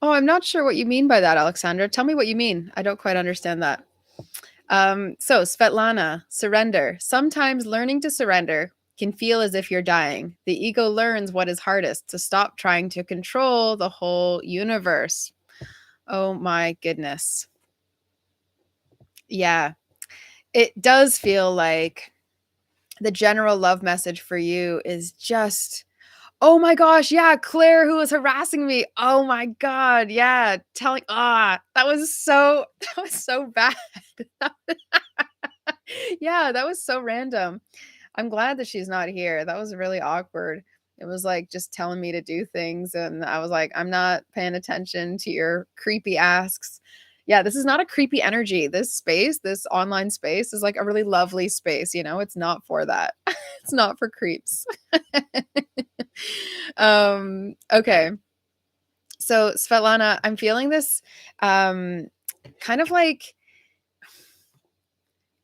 Oh, I'm not sure what you mean by that, Alexandra. Tell me what you mean. I don't quite understand that. So Svetlana, surrender. Sometimes learning to surrender can feel as if you're dying. The ego learns what is hardest to stop trying to control the whole universe. Oh my goodness. Yeah, it does feel like the general love message for you is just, oh my gosh, yeah, Claire who was harassing me. Oh my god, yeah, telling that was so that was so bad. Yeah, that was so random. I'm glad that she's not here. That was really awkward. It was like just telling me to do things and I was like, I'm not paying attention to your creepy asks. Yeah, this is not a creepy energy. This space, this online space is like a really lovely space, It's not for that. It's not for creeps. Okay. So Svetlana, I'm feeling this kind of like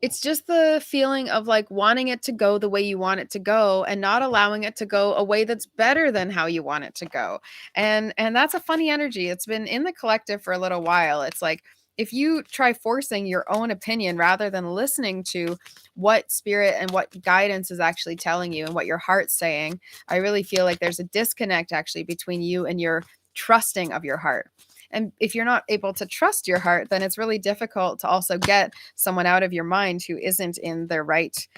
it's just the feeling of like wanting it to go the way you want it to go and not allowing it to go a way that's better than how you want it to go. And that's a funny energy. It's been in the collective for a little while. It's like if you try forcing your own opinion rather than listening to what spirit and what guidance is actually telling you and what your heart's saying, I really feel like there's a disconnect actually between you and your trusting of your heart. And if you're not able to trust your heart, then it's really difficult to also get someone out of your mind who isn't in the right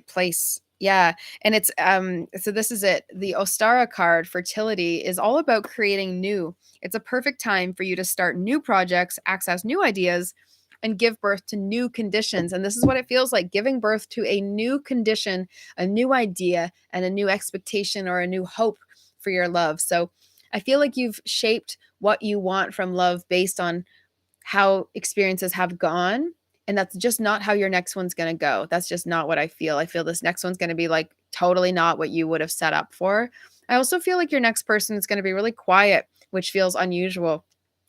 place. Yeah. And it's so this is it. The Ostara card, fertility, is all about creating new. It's a perfect time for you to start new projects, access new ideas, and give birth to new conditions. And this is what it feels like, giving birth to a new condition, a new idea, and a new expectation or a new hope for your love. So I feel like you've shaped what you want from love based on how experiences have gone. And that's just not how your next one's going to go. That's just not what I feel. I feel this next one's going to be like totally not what you would have set up for. I also feel like your next person is going to be really quiet, which feels unusual.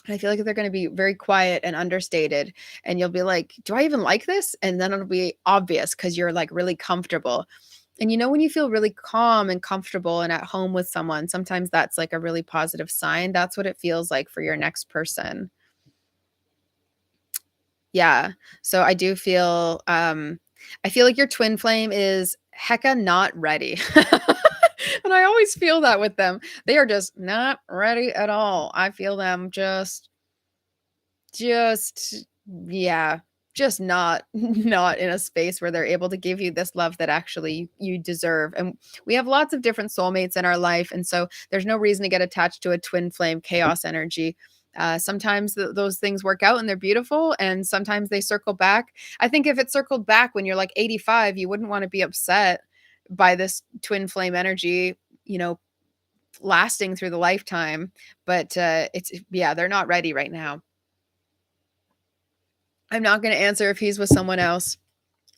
I feel like they're going to be very quiet and understated. And you'll be like, do I even like this? And then it'll be obvious because you're like really comfortable. And when you feel really calm and comfortable and at home with someone, sometimes that's like a really positive sign. That's what it feels like for your next person. Yeah. So I feel like your twin flame is hecka not ready. And I always feel that with them. They are just not ready at all. I feel them just yeah, just not not in a space where they're able to give you this love that actually you deserve. And we have lots of different soulmates in our life, and so there's no reason to get attached to a twin flame chaos energy. Sometimes those things work out and they're beautiful, and sometimes they circle back. I think if it circled back when you're like 85, you wouldn't want to be upset by this twin flame energy, lasting through the lifetime. But it's yeah, they're not ready right now. I'm not going to answer if he's with someone else.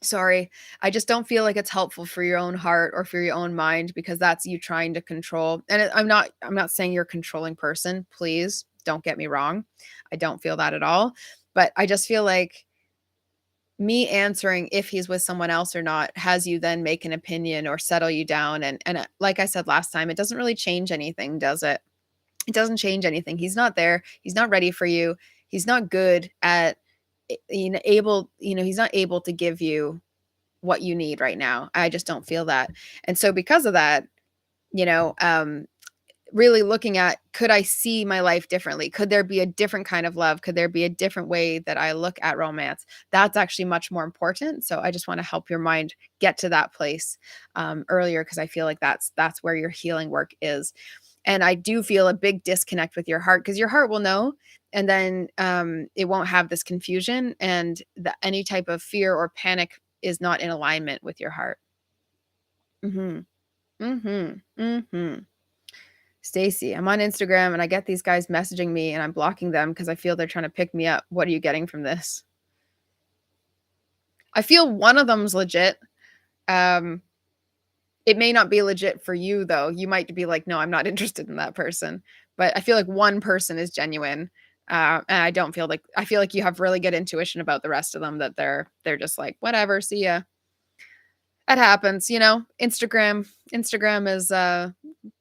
Sorry. I just don't feel like it's helpful for your own heart or for your own mind because that's you trying to control. And I'm not saying you're a controlling person. Please don't get me wrong. I don't feel that at all. But I just feel like me answering if he's with someone else or not has you then make an opinion or settle you down. And like I said last time, it doesn't really change anything, does it? It doesn't change anything. He's not there. He's not ready for you. He's not good at he's not able to give you what you need right now. I just don't feel that. And so because of that, you know, really looking at, could I see my life differently? Could there be a different kind of love? Could there be a different way that I look at romance? That's actually much more important. So I just want to help your mind get to that place earlier, because I feel like that's where your healing work is. And I do feel a big disconnect with your heart, because your heart will know, and then it won't have this confusion, and any type of fear or panic is not in alignment with your heart. Mm-hmm. Mm-hmm. Mm-hmm. Stacy, I'm on Instagram and I get these guys messaging me and I'm blocking them because I feel they're trying to pick me up. What are you getting from this? I feel one of them's legit. Um, it may not be legit for you though. You might be like, no, I'm not interested in that person. But I feel like one person is genuine. And I feel like you have really good intuition about the rest of them, that they're just like, whatever, see ya. It happens, you know. Instagram is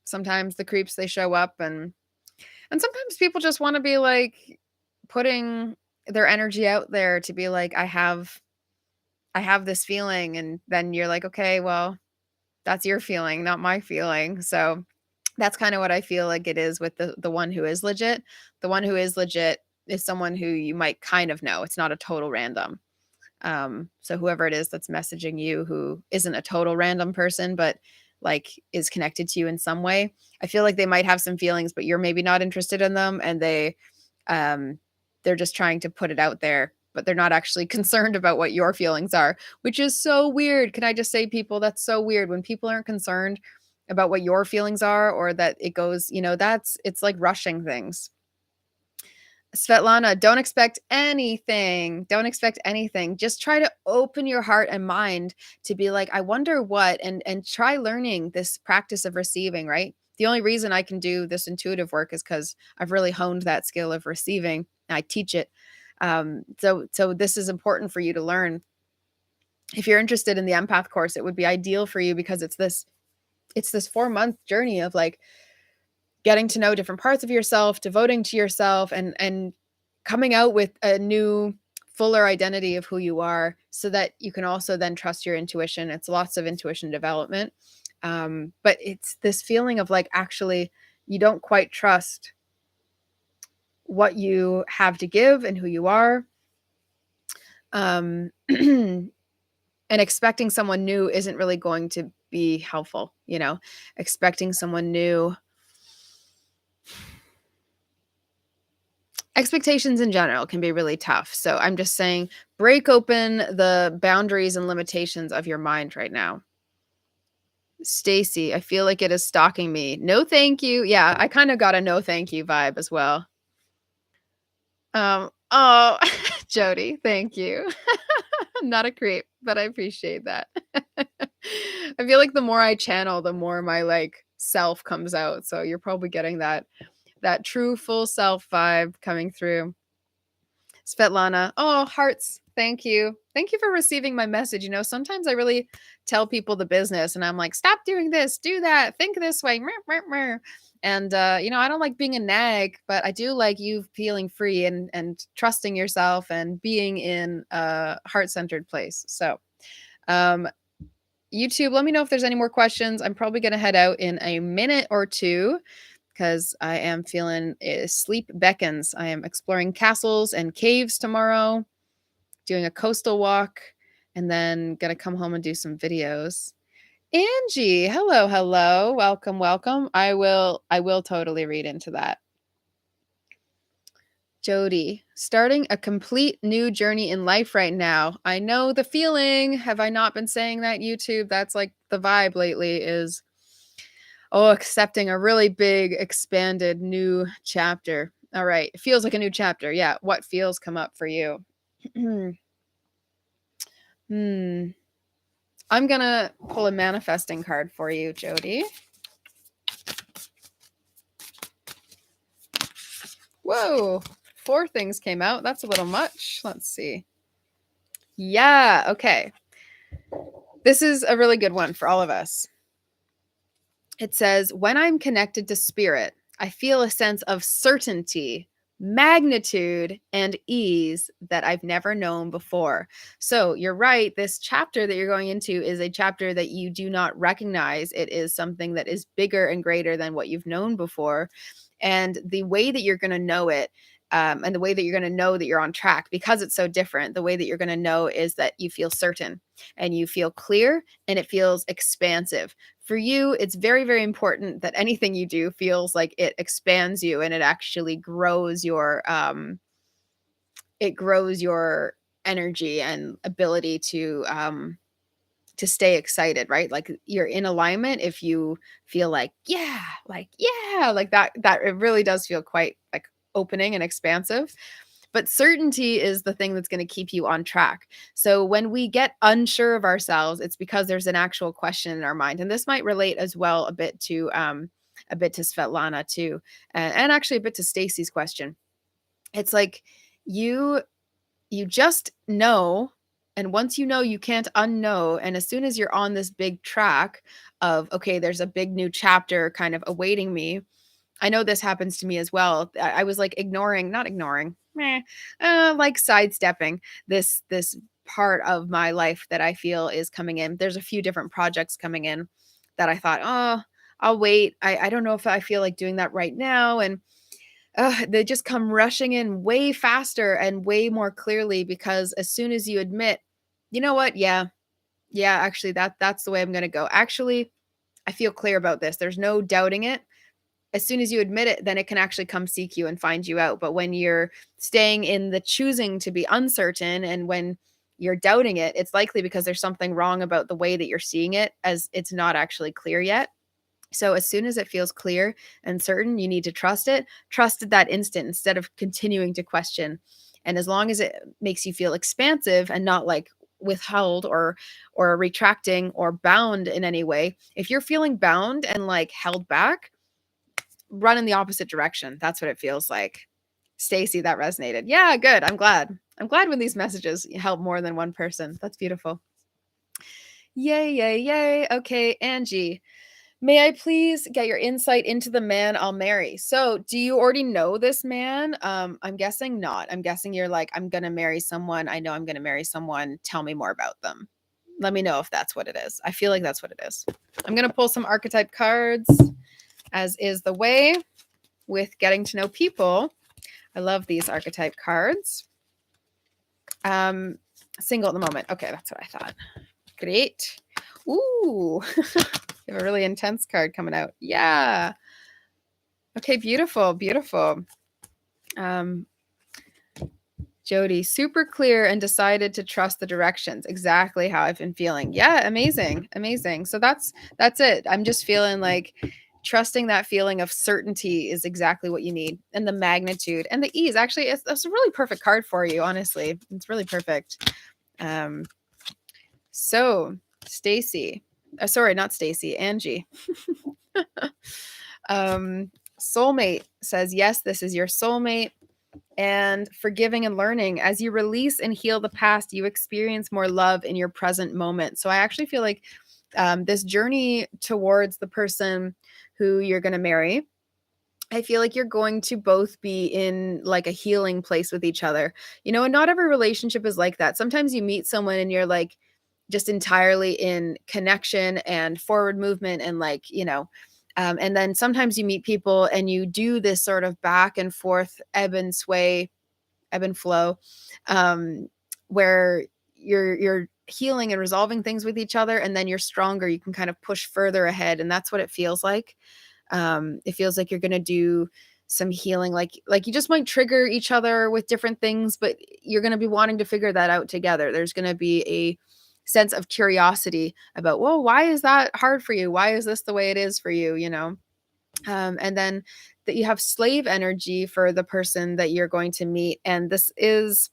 sometimes the creeps, they show up, and sometimes people just want to be like putting their energy out there to be like, I have this feeling, and then you're like, okay, well, that's your feeling, not my feeling. So that's kind of what I feel like it is with the one who is legit. The one who is legit is someone who you might kind of know. It's not a total random. So whoever it is that's messaging you, who isn't a total random person, but like is connected to you in some way, I feel like they might have some feelings, but you're maybe not interested in them, and they're just trying to put it out there, but they're not actually concerned about what your feelings are, which is so weird. Can I just say, people, that's so weird when people aren't concerned about what your feelings are, or that it goes, it's like rushing things. Svetlana, don't expect anything. Don't expect anything. Just try to open your heart and mind to be like, I wonder what, and try learning this practice of receiving, right? The only reason I can do this intuitive work is because I've really honed that skill of receiving. I teach it. So this is important for you to learn. If you're interested in the empath course, it would be ideal for you, because it's this 4-month journey of like getting to know different parts of yourself, devoting to yourself, and coming out with a new, fuller identity of who you are, so that you can also then trust your intuition. It's lots of intuition development. But it's this feeling of like, actually, you don't quite trust what you have to give and who you are. And expecting someone new isn't really going to be helpful, expecting someone new. Expectations in general can be really tough. So I'm just saying, break open the boundaries and limitations of your mind right now. Stacy, I feel like it is stalking me. No, thank you. Yeah, I kind of got a no thank you vibe as well. Oh, Jody, thank you. Not a creep, but I appreciate that. I feel like the more I channel, the more my like self comes out. So you're probably getting that true full self vibe coming through. Svetlana, oh, hearts. Thank you. Thank you for receiving my message. Sometimes I really tell people the business and I'm like, stop doing this, do that, think this way. And, I don't like being a nag, but I do like you feeling free and trusting yourself and being in a heart-centered place. So, YouTube, let me know if there's any more questions. I'm probably going to head out in a minute or two, because I am feeling sleep beckons. I am exploring castles and caves tomorrow, doing a coastal walk, and then gonna come home and do some videos. Angie, hello. Welcome. I will totally read into that. Jody, starting a complete new journey in life right now. I know the feeling. Have I not been saying that, YouTube? That's like the vibe lately is, accepting a really big, expanded new chapter. All right. It feels like a new chapter. Yeah. What feels come up for you? I'm going to pull a manifesting card for you, Jody. Whoa. 4 things came out. That's a little much. Let's see. Yeah. Okay. This is a really good one for all of us. It says, when I'm connected to spirit, I feel a sense of certainty, magnitude, and ease that I've never known before. So you're right. This chapter that you're going into is a chapter that you do not recognize. It is something that is bigger and greater than what you've known before. And the way that you're going to know it, and the way that you're going to know that you're on track, because it's so different, the way that you're going to know is that you feel certain and you feel clear and it feels expansive. For you, it's very, very important that anything you do feels like it expands you and it actually grows your energy and ability to stay excited, right? Like you're in alignment if you feel like that it really does feel quite like opening and expansive. But certainty is the thing that's going to keep you on track. So when we get unsure of ourselves, it's because there's an actual question in our mind. And this might relate as well a bit to Svetlana too, and actually a bit to Stacy's question. It's like you you just know, and once you know, you can't unknow. And as soon as you're on this big track of, okay, there's a big new chapter kind of awaiting me. I know this happens to me as well. I was like not ignoring, like sidestepping this part of my life that I feel is coming in. There's a few different projects coming in that I thought, oh, I'll wait. I don't know if I feel like doing that right now. And they just come rushing in way faster and way more clearly, because as soon as you admit, you know what? Yeah, actually that's the way I'm going to go. Actually, I feel clear about this. There's no doubting it. As soon as you admit it, then it can actually come seek you and find you out. But when you're staying in the choosing to be uncertain and when you're doubting it, it's likely because there's something wrong about the way that you're seeing it, as it's not actually clear yet. So as soon as it feels clear and certain, you need to trust it. Trust it that instant instead of continuing to question. And as long as it makes you feel expansive and not like withheld or retracting or bound in any way, if you're feeling bound and like held back, run in the opposite direction. That's what it feels like. Stacy, that resonated. Yeah, good. I'm glad. I'm glad when these messages help more than one person. That's beautiful. Yay, yay, yay. Okay, Angie. May I please get your insight into the man I'll marry? So, do you already know this man? I'm guessing not. I'm guessing you're like, I'm gonna marry someone. I know I'm gonna marry someone. Tell me more about them. Let me know if that's what it is. I feel like that's what it is. I'm gonna pull some archetype cards, as is the way with getting to know people. I love these archetype cards. Single at the moment. Okay, that's what I thought. Great. Ooh, you have a really intense card coming out. Yeah. Okay, beautiful, beautiful. Jody, super clear and decided to trust the directions. Exactly how I've been feeling. Yeah, amazing, amazing. So that's it. I'm just feeling like trusting that feeling of certainty is exactly what you need, and the magnitude and the ease. Actually, it's a really perfect card for you. Honestly, it's really perfect. So Stacy, sorry, not Stacy, Angie. Soulmate says, yes, this is your soulmate. And forgiving and learning. As you release and heal the past, you experience more love in your present moment. So I actually feel like this journey towards the person who you're going to marry, I feel like you're going to both be in like a healing place with each other. You know, and not every relationship is like that. Sometimes you meet someone and you're like just entirely in connection and forward movement and like, and then sometimes you meet people and you do this sort of back and forth ebb and sway, ebb and flow, where you're healing and resolving things with each other, and then you're stronger. You can kind of push further ahead, and that's what it feels like. It feels like you're gonna do some healing, like you just might trigger each other with different things, but you're gonna be wanting to figure that out together. There's gonna be a sense of curiosity about, well, why is that hard for you? Why is this the way it is for you? And then that you have slave energy for the person that you're going to meet. And this is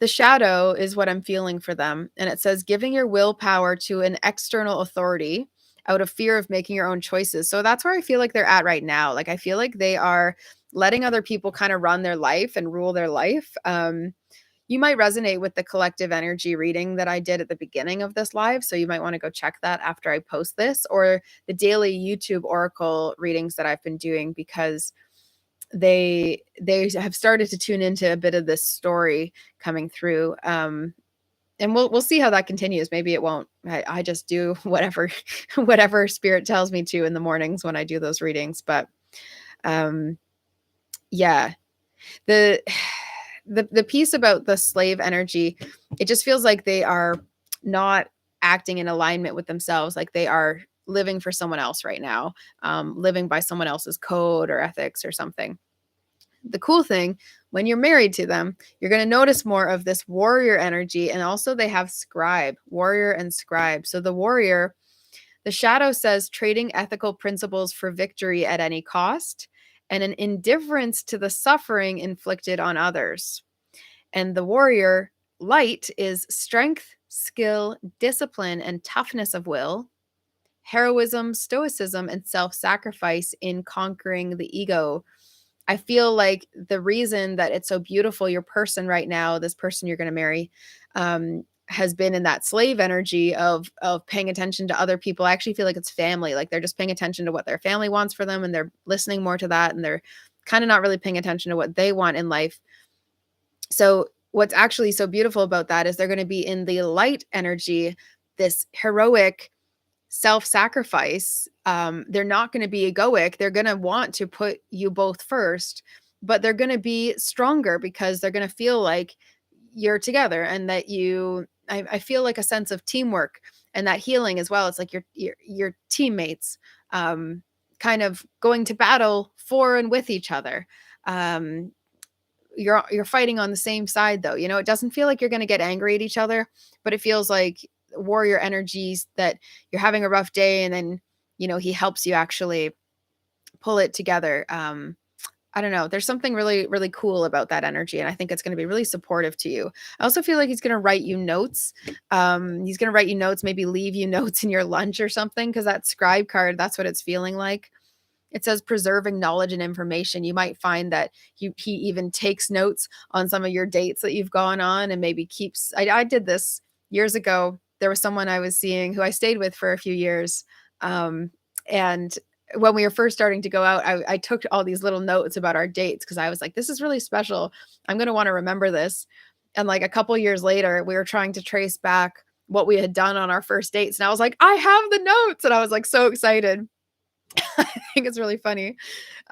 the shadow is what I'm feeling for them. And it says giving your willpower to an external authority out of fear of making your own choices. So that's where I feel like they're at right now. Like I feel like they are letting other people kind of run their life and rule their life. You might resonate with the collective energy reading that I did at the beginning of this live, so you might want to go check that after I post this, or the daily YouTube oracle readings that I've been doing, because they have started to tune into a bit of this story coming through. And we'll see how that continues. Maybe it won't. I just do whatever whatever spirit tells me to in the mornings when I do those readings. But yeah, the the piece about the slave energy, it just feels like they are not acting in alignment with themselves, like they are living for someone else right now, living by someone else's code or ethics or something. The cool thing, when you're married to them, you're going to notice more of this warrior energy. And also they have scribe, warrior and scribe. So the warrior, the shadow says trading ethical principles for victory at any cost, and an indifference to the suffering inflicted on others. And the warrior light is strength, skill, discipline, and toughness of will, heroism, stoicism, and self-sacrifice in conquering the ego. I feel like the reason that it's so beautiful, your person right now, this person you're going to marry, has been in that slave energy of paying attention to other people. I actually feel like it's family. Like they're just paying attention to what their family wants for them, and they're listening more to that, and they're kind of not really paying attention to what they want in life. So what's actually so beautiful about that is they're going to be in the light energy, this heroic self-sacrifice. They're not going to be egoic. They're going to want to put you both first, but they're going to be stronger because they're going to feel like you're together, and that I feel like a sense of teamwork and that healing as well. It's like your teammates, kind of going to battle for and with each other. You're fighting on the same side, though. It doesn't feel like you're going to get angry at each other, but it feels like warrior energies, that you're having a rough day, and then he helps you actually pull it together. I don't know, there's something really, really cool about that energy, and I think it's going to be really supportive to you. I also feel like he's going to write you notes. He's going to write you notes, maybe leave you notes in your lunch or something, because that scribe card, that's what it's feeling like. It says preserving knowledge and information. You might find that he even takes notes on some of your dates that you've gone on, and maybe keeps. I did this years ago. There was someone I was seeing who I stayed with for a few years. And when we were first starting to go out, I took all these little notes about our dates, because I was like, this is really special. I'm going to want to remember this. And like a couple years later, we were trying to trace back what we had done on our first dates. And I was like, I have the notes. And I was like so excited. I think it's really funny.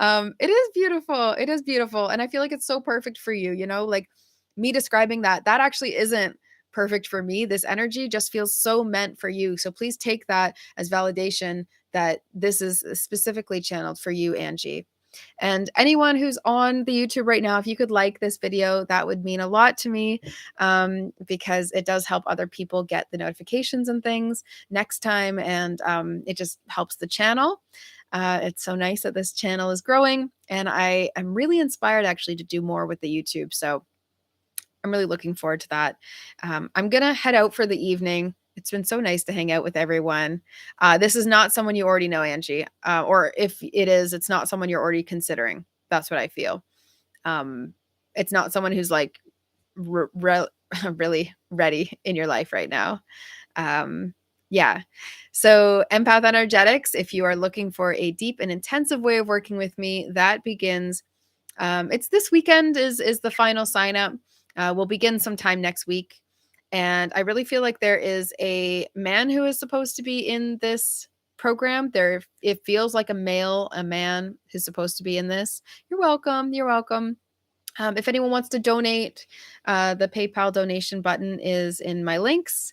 It is beautiful. It is beautiful. And I feel like it's so perfect for you, like me describing that actually isn't perfect for me. This energy just feels so meant for you. So please take that as validation that this is specifically channeled for you, Angie. And anyone who's on the YouTube right now, if you could like this video, that would mean a lot to me, because it does help other people get the notifications and things next time. And it just helps the channel. It's so nice that this channel is growing, and I am really inspired actually to do more with the YouTube. So I'm really looking forward to that. I'm going to head out for the evening. It's been so nice to hang out with everyone. This is not someone you already know, Angie. Or if it is, it's not someone you're already considering. That's what I feel. It's not someone who's like really ready in your life right now. Yeah. So Empath Energetics, if you are looking for a deep and intensive way of working with me, that begins. It's this weekend is the final sign up. We'll begin sometime next week. And I really feel like there is a man who is supposed to be in this program. It feels like a man who's supposed to be in this. You're welcome. You're welcome. If anyone wants to donate, the PayPal donation button is in my links.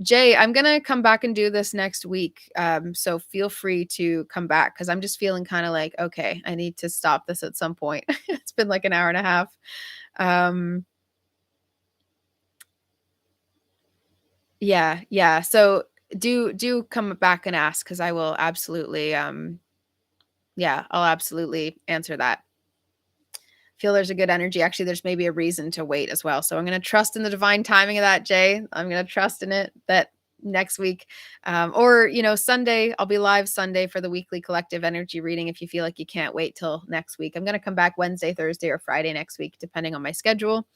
Jay, I'm going to come back and do this next week. So feel free to come back, because I'm just feeling kind of like, okay, I need to stop this at some point. It's been like an hour and a half. Yeah. So do come back and ask, because I will absolutely, I'll absolutely answer that. Feel there's a good energy. Actually, there's maybe a reason to wait as well. So I'm going to trust in the divine timing of that, Jay. I'm going to trust in it that next week, or Sunday, I'll be live Sunday for the weekly collective energy reading. If you feel like you can't wait till next week, I'm going to come back Wednesday, Thursday, or Friday next week, depending on my schedule.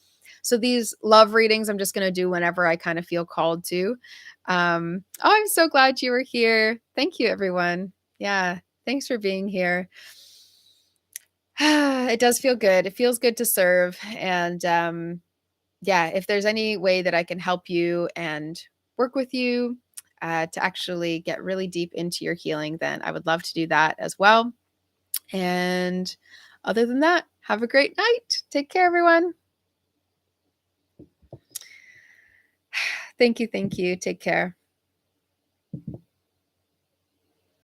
So these love readings, I'm just going to do whenever I kind of feel called to. Oh, I'm so glad you were here. Thank you, everyone. Yeah. Thanks for being here. It does feel good. It feels good to serve. And yeah, if there's any way that I can help you and work with you to actually get really deep into your healing, then I would love to do that as well. And other than that, have a great night. Take care, everyone. Thank you. Thank you. Take care.